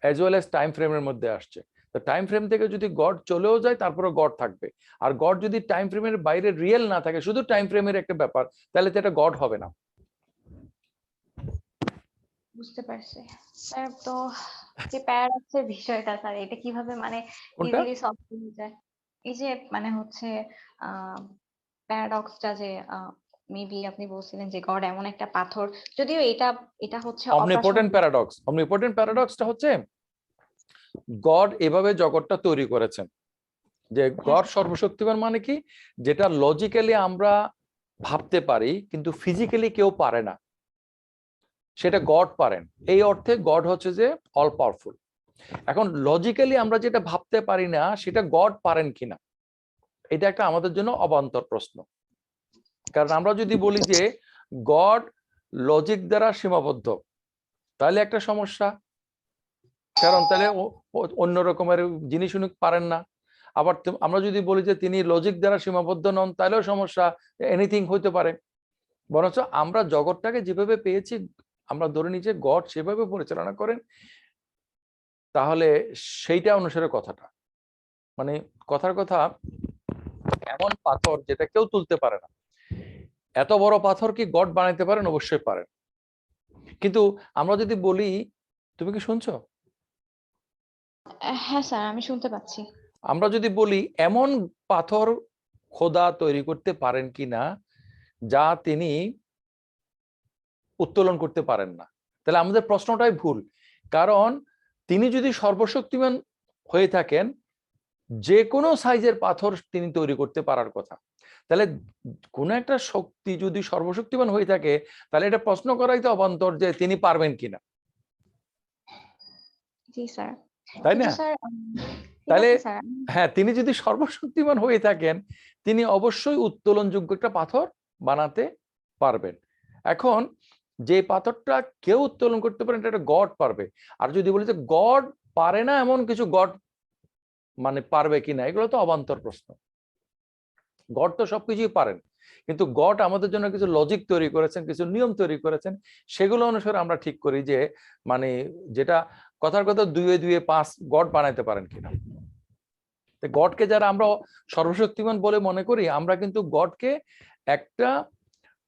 অ্যাজ ওয়েল এজ টাইম ফ্রেমের মধ্যে আসছে। তো টাইম ফ্রেম থেকে যদি গড চলেও যায় তারপরে গড থাকবে। আর গড যদি টাইম ফ্রেমের বাইরে রিয়েল না থাকে, শুধু টাইম ফ্রেমের একটা ব্যাপার, তাহলে তো এটা গড হবে না। বুঝতে পারছি। স্যার তো যে প্যারাডক্সের বিষয়টা স্যার এটা কিভাবে মানে কোনটা? ইজিলি সলভ করা যায়? এই যে মানে হচ্ছে আহ প্যারাডক্সটা যে মেবি আপনি বলছিলেন যে গড এমন একটা পাথর, যদিও এটা এটা হচ্ছে অমনিপোটেন্ট অপ্রাসঙ্গিক। প্যারাডক্স। অমনিপোটেন্ট প্যারাডক্সটা হচ্ছে গড এভাবে জগৎটা তৈরি করেছেন যে হ্যাঁ গড স্যার। সর্বশক্তিমান, মানে কি, যেটা লজিক্যালি আমরা ভাবতে পারি কিন্তু ফিজিক্যালি কেউ পারে না। সেটা গড পারেন। এই অর্থে গড হচ্ছে যে অল পাওয়ারফুল। এখন লজিক্যালি আমরা যেটা ভাবতে পারি না সেটা গড পারেন কিনা, এটা একটা আমাদের জন্য অবান্তর প্রশ্ন। কারণ আমরা যদি বলি যে গড লজিক দ্বারা সীমাবদ্ধ, তাহলে একটা সমস্যা, কারণ তাহলে অন্য রকমের জিনিস উনি পারেন না। আবার আমরা যদি বলি যে তিনি লজিক দ্বারা সীমাবদ্ধ নন, তাহলেও সমস্যা, এনিথিং হইতে পারে। বরঞ্চ আমরা জগৎটাকে যেভাবে পেয়েছি, আমরা ধরে নিই যে গড সেভাবে পরিচালনা করেন, তাহলে সেইটা অনুসারে কথাটা, মানে কথার কথা, এমন পাথর যেটা কেউ তুলতে পারে না, এত বড় পাথর কি গড বানাইতে পারেন? অবশ্যই পারেন। কিন্তু আমরা যদি বলি, তুমি কি শুনছো? হ্যাঁ স্যার, আমি শুনতে পাচ্ছি। আমরা যদি বলি এমন পাথর খোদা তৈরি করতে পারেন কিনা যা তিনি উত্তোলন করতে পারেন না, তাহলে আমাদের প্রশ্নটাই ভুল। কারণ তিনি যদি সর্বশক্তিমান হয়ে থাকেন, যে কোনো সাইজের পাথর তিনি তৈরি করতে পারার কথা। তাহলে কোন একটা শক্তি যদি সর্বশক্তিমান হয়ে থাকে, তাহলে এটা প্রশ্ন করাই তো অবান্তর যে তিনি পারবেন কিনা, জি স্যার। তাই কিন্তু না? স্যার ঠিক তাহলে আছে স্যার। হ্যাঁ, তিনি যদি সর্বশক্তিমান হয়ে থাকেন, তিনি অবশ্যই উত্তোলনযোগ্য একটা পাথর বানাতে পারবেন। এখন যে পাথরটা কেউ উত্তোলন করতে পারেন, এটা গড পারবে। আর যদি বলি যে গড পারে না এমন কিছু, গড মানে পারবে কিনা, এগুলো তো অবান্তর প্রশ্ন। গড তো সবকিছুই পারেন, কিন্তু গড আমাদের জন্য কিছু লজিক তৈরি করেছেন, কিছু নিয়ম তৈরি করেছেন, সেগুলো অনুসারে আমরা ঠিক করি যে মানে যেটা কথার কথা 2 2 5 গড বানাইতে পারেন কিনা। গডকে যারা আমরা সর্বশক্তিমান বলে মনে করি, আমরা কিন্তু গডকে একটা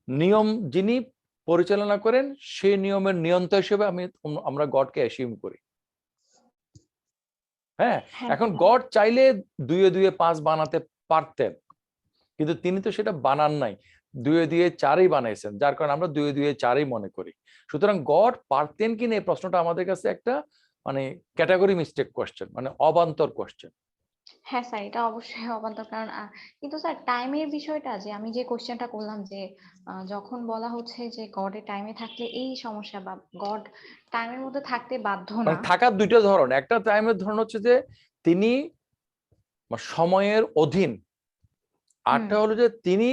নিয়ম যিনি পরিচালনা করেন সেই নিয়মের নিয়ন্তা হিসেবে আমরা গডকে অ্যাসিউম করি। হ্যাঁ, হ্যাঁ এখন স্যার। গড চাইলে 2 2 5 বানাতে পারতেন, কিন্তু তিনি তো সেটা বানান নাই, 2 2 4ই বানাইছেন, যার কারণে আমরা 2 2 4ই মনে করি। সুতরাং গড পারতেন কিনা এই প্রশ্নটা আমাদের কাছে একটা মানে ক্যাটাগরি মিস্টেক কোয়েশ্চেন, মানে অবান্তর কোয়েশ্চেন। হ্যাঁ স্যার, এটা অবশ্যই অবান্তর। কারণ কিন্তু স্যার টাইমের বিষয়টা, যে আমি যে কোশ্চেনটা করলাম যে যখন বলা হচ্ছে যে গডের টাইমে থাকলে এই সমস্যা, বা গড টাইমের মধ্যে থাকতে বাধ্য না। মানে থাকার দুইটা ধরন, একটা টাইমের ধরন হচ্ছে যে তিনি সময়ের অধীন, হুম। আরটা হলো যে তিনি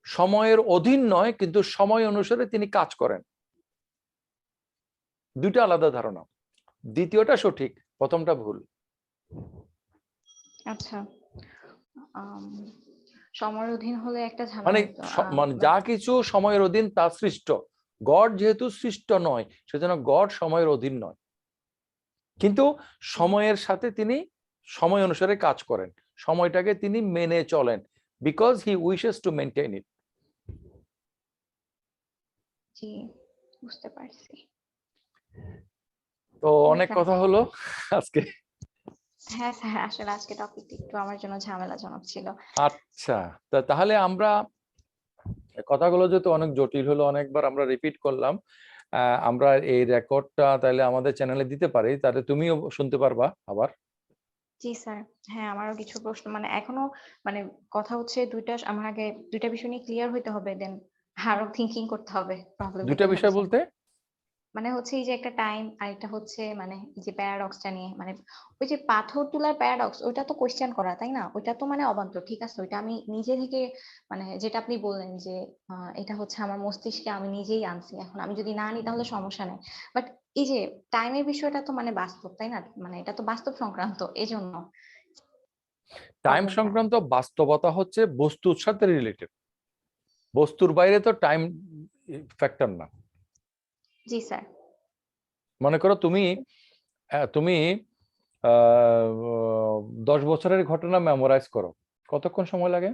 সময়ের অধীন নয়, কিন্তু সময় অনুসারে তিনি কাজ করেন। দুইটা আলাদা ধারণা। দ্বিতীয়টা সঠিক, প্রথমটা ভুল। আচ্ছা। আম, সময়ের অধীন হলে একটা মানে ঝামেলা হতো। মানে যা কিছু সময়ের অধীন তা সৃষ্ট, গড যেহেতু সৃষ্ট নয়, সেজন্য গড সময়ের অধীন নয়, কিন্তু সময়ের সাথে তিনি সময় অনুসারে কাজ করেন, সময়টাকে তিনি মেনে চলেন, because he wishes to maintain it. জি, বুঝতে পারছি। তো অনেক কথা হলো আজকে। হ্যাঁ স্যার, আসলে আজকে টপিকটা একটু আমার জন্য ঝামেলাজনক ছিল। আচ্ছা, তাহলে আমরা কথাগুলো যেহেতু অনেক জটিল হলো, অনেকবার আমরা রিপিট করলাম, আমরা এই রেকর্ডটা তাহলে আমাদের চ্যানেলে দিতে পারি, তাহলে তুমিও শুনতে পারবা আবার। জি স্যার। হ্যাঁ, আমারও কিছু প্রশ্ন, মানে এখনো, মানে কথা হচ্ছে আমার আগে দুইটা বিষয় নিয়ে ক্লিয়ার হইতে হবে, দেন আরো থিঙ্কিং করতে হবে প্রবলেম দুইটা কিভাবে বিষয় solve বলতে? মানে হচ্ছে এই যে একটা টাইম, আর একটা হচ্ছে মানে এই যে প্যারাডক্সটা নিয়ে, মানে ওই যে পাথর তোলার প্যারাডক্স, ওইটা তো কোশ্চেন করা, তাই না? ওইটা তো মানে অবান্তর, ঠিক আছে, ওইটা আমি নিজে থেকে, মানে যেটা আপনি বললেন যে এটা হচ্ছে আমার মস্তিষ্কে আমি নিজেই আনছি, এখন আমি যদি না আনি তাহলে সমস্যা নেই। বাট এই যে টাইমের বিষয়টা তো মানে বাস্তব, তাই না? মানে এটা তো বাস্তব সংক্রান্ত, এজন্য টাইম প্রবলেমটা। সংক্রান্ত বাস্তবতা হচ্ছে বস্তুর সাথে রিলেটেড, বস্তুর বাইরে তো টাইম ফ্যাক্টর না। জি স্যার। মনে করো তুমি তুমি আহ 10 বছরের ঘটনা মেমোরাইজ করো, কতক্ষণ সময় লাগে?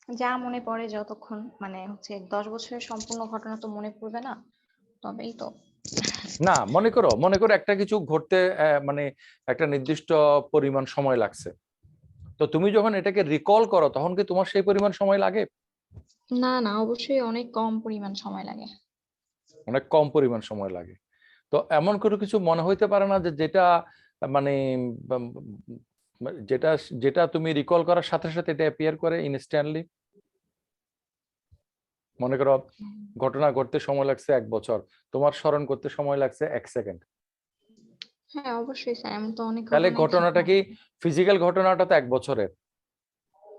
যা মনে পড়ে যতক্ষণ, মানে হচ্ছে 10 বছরের সম্পূর্ণ ঘটনা তো মনে পড়বে না, তবেই তো। না, মনে করো একটা কিছু ঘটতে মানে একটা নির্দিষ্ট পরিমাণ সময় লাগছে, তো তুমি যখন এটাকে রিকল করো, তখন কি তোমার সেই পরিমাণ সময় লাগে? না না, অবশ্যই অনেক কম পরিমাণ সময় লাগে। অনেক কম পরিমাণ সময় লাগে। তো এমন করে কিছু মনে হইতে পারে না যে যেটা মানে উম, যেটা যেটা তুমি রিকল করার সাথে সাথে এটা অ্যাপিয়ার করে ইনস্ট্যান্টলি? মনে করো ঘটনা ঘটতে সময় লাগছে 1 বছর, তোমার স্মরণ করতে সময় লাগছে 1 সেকেন্ড। হ্যাঁ অবশ্যই স্যার, এমন তো অনেক তাহলে ঘটনাই ঘটনাটা থাকে। কি, ফিজিক্যাল ঘটনাটা তো 1 বছরের,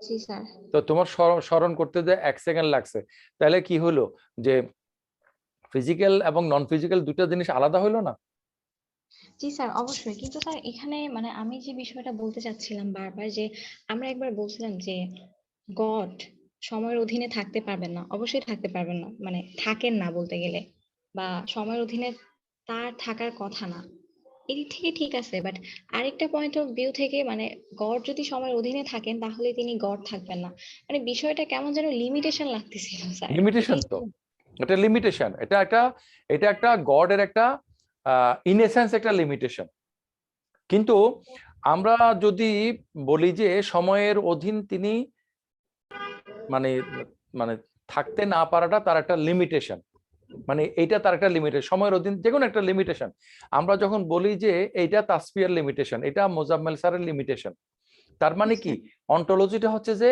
জি স্যার। তো তোমার স্মরণ করতে যে 1 সেকেন্ড লাগছে, তাহলে কি হলো যে ফিজিক্যাল এবং নন ফিজিক্যাল দুটো জিনিস আলাদা হইলো না? জি স্যার অবশ্যই, কিন্তু স্যার এখানে মানে আমি যে বিষয়টা বলতে চাচ্ছিলাম বারবার, যে আমরা একবার বলছিলাম যে গড সময়ের অধীনে থাকতে পারবেন না, অবশ্যই থাকতে পারবেন না, মানে থাকেন না বলতে গেলে, বা সময়ের অধীনে তার থাকার কথা না। এদিক থেকে ঠিক আছে, বাট আরেকটা পয়েন্ট অফ ভিউ থেকে মানে গড যদি সময়ের অধীনে থাকেন তাহলে তিনি গড থাকবেন না, মানে বিষয়টা কেমন যেন লিমিটেশন লাগতেছিল স্যার, লিমিটেশন এটাই তো, এটা লিমিটেশন, এটা একটা গডের একটা ইন এসেন্স একটা লিমিটেশন। কিন্তু আমরা যদি বলি যে সময়ের অধীন তিনি মানে মানে থাকতে না পারাটা তার একটা লিমিটেশন, মানে এইটা তার একটা লিমিটেশন, সময়ের অধীন যে কোনো একটা লিমিটেশন। আমরা যখন বলি যে এইটা তাসফিয়ার লিমিটেশন, এটা মোজাম্মেল স্যারের লিমিটেশন, তার মানে কি অন্টোলজিটা হচ্ছে যে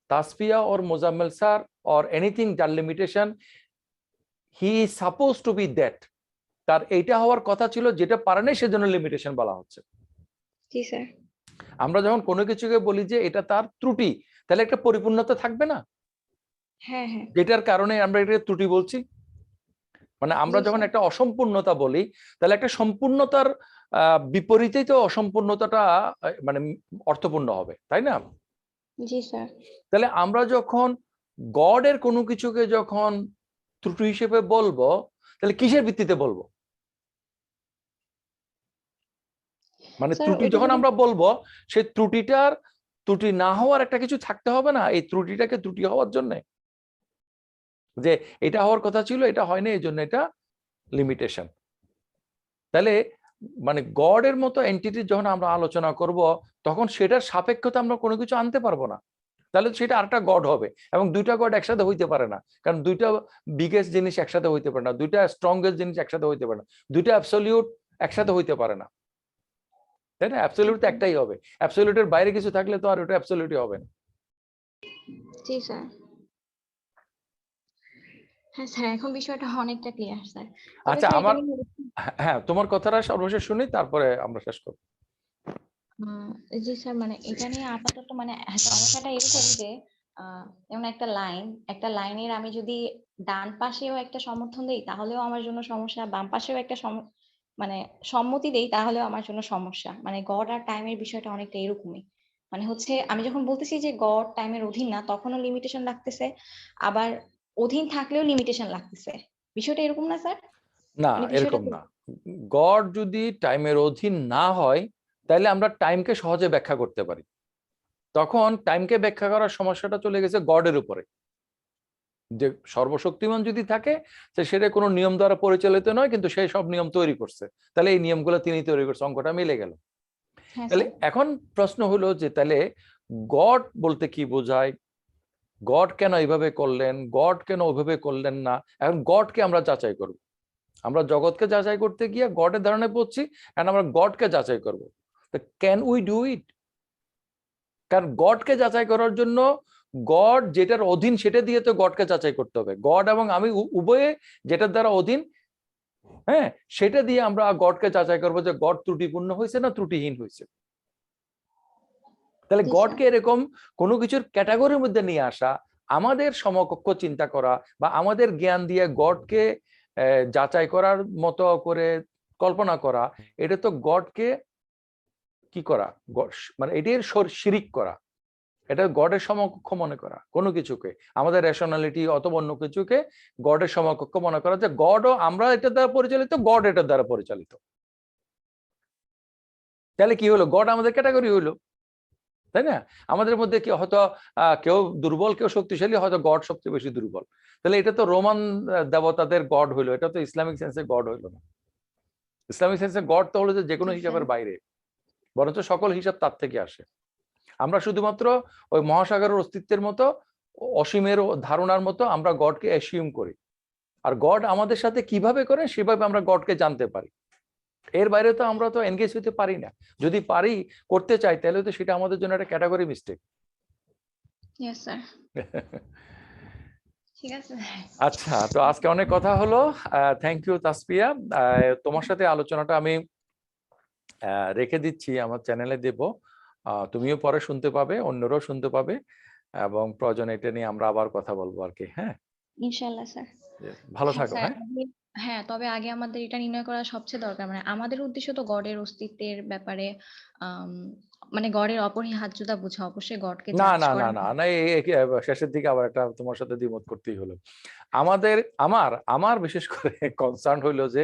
Tasfia or Mozammel sir or anything যার limitation, he is suppose to be that, তার এইটা হওয়ার কথা ছিল, যেটা পারে নাই সেজন্য লিমিটেশন বলা হচ্ছে। জি স্যার। আমরা যখন কোনো কিছুকে বলি যে এটা তার ত্রুটি, তাহলে একটা পরিপূর্ণতা থাকবে না, হ্যাঁ হ্যাঁ। যেটার কারণে আমরা এটাকে ত্রুটি বলছি। মানে আমরা জি যখন স্যার। একটা অসম্পূর্ণতা বলি, তাহলে একটা সম্পূর্ণতার বিপরীতেই তো অসম্পূর্ণতাটা মানে অর্থপূর্ণ হবে, তাই না? জি স্যার। তাহলে আমরা যখন গডের কোনো কিছুকে যখন ত্রুটি হিসেবে বলবো, তাহলে কিসের ভিত্তিতে বলবো? মানে স্যার ত্রুটি ওইটা যখন যদি আমরা বলবো, সেই ত্রুটি না হওয়ার একটা কিছু থাকতে হবে না, এই ত্রুটিটাকে ত্রুটি হওয়ার জন্য, যে এটা হওয়ার কথা ছিল, এটা হয়নি, এই জন্য এটা লিমিটেশন। তাহলে মানে গডের মতো এন্টিটি যখন আমরা আলোচনা করব, তখন সেটার সাপেক্ষতা আমরা কোনো কিছু আনতে পারবো না, তাহলে সেটা আরেকটা গড হবে। এবং দুইটা গড একসাথে হইতে পারে না, কারণ দুইটা বিগেস্ট জিনিস একসাথে হইতে পারে না, দুইটা স্ট্রংগেস্ট জিনিস একসাথে হইতে পারে না, দুইটা অ্যাবসলিউট একসাথে হইতে পারে না, তাই না? অ্যাবসলিউট তো একটাই হবে, অ্যাবসলিউটের বাইরে কিছু থাকলে তো আর ওটা অ্যাবসলিউটই হবে না। জি স্যার। হ্যাঁ স্যার, এখন বিষয়টা অনেকটা ক্লিয়ার স্যার। তবে আচ্ছা, স্যার এটা আমার নিয়ে হ্যাঁ, তোমার কথাটা সর্বশেষ শুনি, তারপরে আমরা শেষ করব। আহ, জি স্যার, মানে এটা নিয়ে আপাতত মানে সমস্যাটা এরকম যে যেমন একটা লাইনের আমি যদি ডান পাশেও একটা সমর্থন দেই তাহলেও আমার জন্য সমস্যা, বাম পাশেও একটা মানে সম্মতি দেই তাহলেও আমার জন্য সমস্যা, মানে গড আর টাইমের বিষয়টা অনেকটা এরকমই। মানে হচ্ছে আমি যখন বলতেছি যে গড টাইমের অধীন না তখনও লিমিটেশন লাগতেছে, আবার অধীন থাকলেও লিমিটেশন লাগতেছে। বিষয়টা এরকম না স্যার? না, মানে বিষয়টা এরকম না। গড যদি টাইমের অধীন না হয়, তাহলে আমরা টাইমকে সহজে ব্যাখ্যা করতে পারি। তখন টাইমকে ব্যাখ্যা করার সমস্যাটা চলে গেছে গডের উপরে, যে সর্বশক্তিমান যদি থাকে, সেটা কোনো নিয়ম দ্বারা পরিচালিত নয়, কিন্তু সেই সব নিয়ম তৈরি করছে, তাহলে এই নিয়মগুলো তিনি তৈরি করছে, অঙ্কটা মিলে গেল। হ্যাঁ তাহলে স্যার। এখন প্রশ্ন হলো যে তাহলে গড বলতে কি বোঝায়, গড কেন এইভাবে করলেন, গড কেন ওইভাবে করলেন না? এখন গডকে আমরা যাচাই করব, আমরা জগৎকে যাচাই করতে গিয়ে গডের ধারণায় পড়ছি, এখন আমরা গডকে যাচাই করব। Can we do it? কারণ গডকে যাচাই করার জন্য গড যেটার অধীন সেটা দিয়ে তো গডকে যাচাই করতে হবে, গড এবং আমি উভয়ে যেটার দ্বারা অধীন, হ্যাঁ, সেটা দিয়ে আমরা গডকে যাচাই করবো যে গড ত্রুটিপূর্ণ হয়েছে না ত্রুটিহীন হয়েছে। তাহলে জি স্যার। গডকে এরকম কোনো কিছুর ক্যাটাগরির মধ্যে নিয়ে আসা, আমাদের সমকক্ষ চিন্তা করা বা আমাদের জ্ঞান দিয়ে গডকে যাচাই করার মতো করে কল্পনা করা, এটা তো গডকে কি করা, মানে এটির শিরিক করা, এটা গডের সমকক্ষ মনে করা কোনো কিছুকে, আমাদের রেশনালিটি অথবা অন্য কিছুকে গডের সমকক্ষ মনে করা, যে গডও আমরা এটার দ্বারা পরিচালিত, গড এটার দ্বারা পরিচালিত। তাহলে কি হলো, গড আমাদের ক্যাটাগরি হইলো, তাই না? আমাদের মধ্যে কি হয়তো কেউ দুর্বল কেউ শক্তিশালী, হয়তো গড সবচেয়ে বেশি দুর্বল। তাহলে এটা তো রোমান দেবতাদের গড হইলো, এটা তো ইসলামিক সেন্সে গড হইলো না। ইসলামিক সেন্সে গড তো হলো যে কোনো জি স্যার। হিসাবের বাইরে, বরঞ্চ সকল হিসাব তার থেকে আসে। আমরা শুধুমাত্র ওই মহাসাগরের অস্তিত্বের মতো, অসীমের ধারণার মতো আমরা গডকে অ্যাসিউম করি, আর গড আমাদের সাথে কিভাবে করে সেভাবে আমরা গডকে জানতে পারি। এর বাইরে তো আমরা তো এনগেজ হতে পারি না, যদি পারি করতে চাই তাহলে তো সেটা আমাদের জন্য একটা ক্যাটাগরি মিস্টেক। Yes sir. ঠিক আছে। আচ্ছা, তো আজকে অনেক কথা হলো। Thank you Tasfia. তোমার সাথে আলোচনাটা আমি রেখে দিচ্ছি, আমার চ্যানেলে দেব। তুমিও পরে শুনতে পাবে, অন্যরাও শুনতে পাবে, এবং প্রয়োজনে এটা নিয়ে আমরা আবার কথা বলবো আর কি। হ্যাঁ, ইনশাআল্লাহ স্যার। ভালো হ্যাঁ থাকো। স্যার, হ্যাঁ, হ্যাঁ তবে আগে আমাদের এটা নির্ণয় করা সবচেয়ে দরকার, মানে আমাদের উদ্দেশ্য তো গডের অস্তিত্বের ব্যাপারে আম, মানে গডের অপরিহার্যতা বোঝা, অবশ্যই গডকে না জাজ না না করা। না না, শেষের দিকে আবার একটা তোমার সাথে দ্বিমত করতেই হলো। আমাদের আমার আমার বিশেষ করে কনসার্ন হইলো যে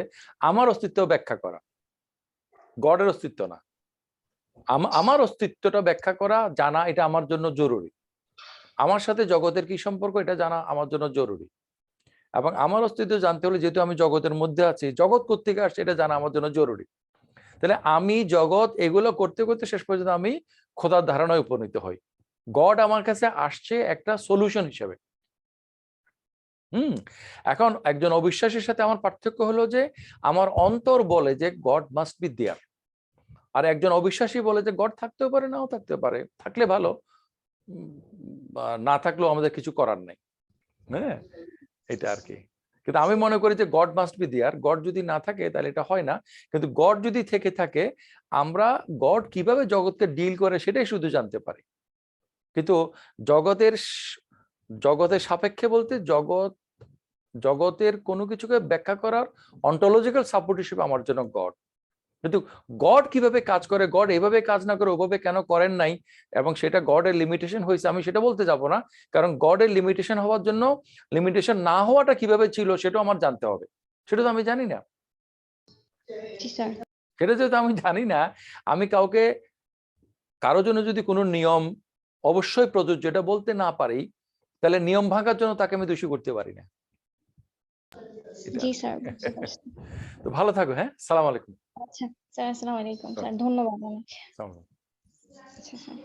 আমার অস্তিত্ব ব্যাখ্যা করা, গডের অস্তিত্ব না। আমার অস্তিত্বটা ব্যাখ্যা করা, জানা, এটা আমার জন্য জরুরি। আমার সাথে জগতের কি সম্পর্ক এটা জানা আমার জন্য জরুরি। এবং আমার অস্তিত্ব জানতে হলে, যেহেতু আমি জগতের মধ্যে আছি, জগৎ কোত্থেকে আসছে এটা জানা আমার জন্য জরুরি। তাহলে আমি জগৎ এগুলো করতে করতে শেষ পর্যন্ত আমি খোদার ধারণায় উপনীত হই। গড আমার কাছে আসছে একটা সলিউশন হিসেবে। এখন একজন অবিশ্বাসীর সাথে আমার পার্থক্য হলো যে আমার অন্তর বলে যে গড মাস্ট বি দেয়ার, আর একজন অবিশ্বাসী বলে যে গড থাকতেও পারে, নাও থাকতে পারে, থাকলে ভালো, বা না থাকলেও আমাদের কিছু করার নেই। হ্যাঁ, এটা আর কি। কিন্তু আমি মনে করি যে God must be there, God যদি না থাকে তাহলে এটা হয় না। কিন্তু গড যদি থেকে থাকে, আমরা গড কিভাবে জগৎকে ডিল করে সেটাই শুধু জানতে পারি। কিন্তু জগতের জগতের সাপেক্ষে বলতে জগতের কোনো কিছুকে ব্যাখ্যা করার অন্টোলজিক্যাল সাপোর্ট হিসেবে আমার জন্য গড। কিন্তু গড কিভাবে কাজ করে, গড এভাবে কাজ না করে ওভাবে কেন করেন নাই, এবং সেটা গডের লিমিটেশন হয়েছে, আমি সেটা বলতে যাব না। কারণ গডের লিমিটেশন হওয়ার জন্য লিমিটেশন না হওয়াটা কিভাবে ছিল সেটাও আমার জানতে হবে। সেটা তো আমি জানি না। জি স্যার। সেটা যেহেতু আমি জানি না, আমি কারো জন্য যদি কোনো নিয়ম অবশ্যই প্রযোজ্য এটা বলতে না পারি, তাহলে নিয়ম ভাঙার জন্য তাকে আমি দোষী করতে পারি না। এটা জি আর কি। স্যার, বুঝতে পারছি। তো ভালো থাকো। হ্যাঁ, সালাম আলাইকুম। আচ্ছা স্যার, আসসালামু আলাইকুম স্যার, ধন্যবাদ অনেক। সালাম। আচ্ছা স্যার।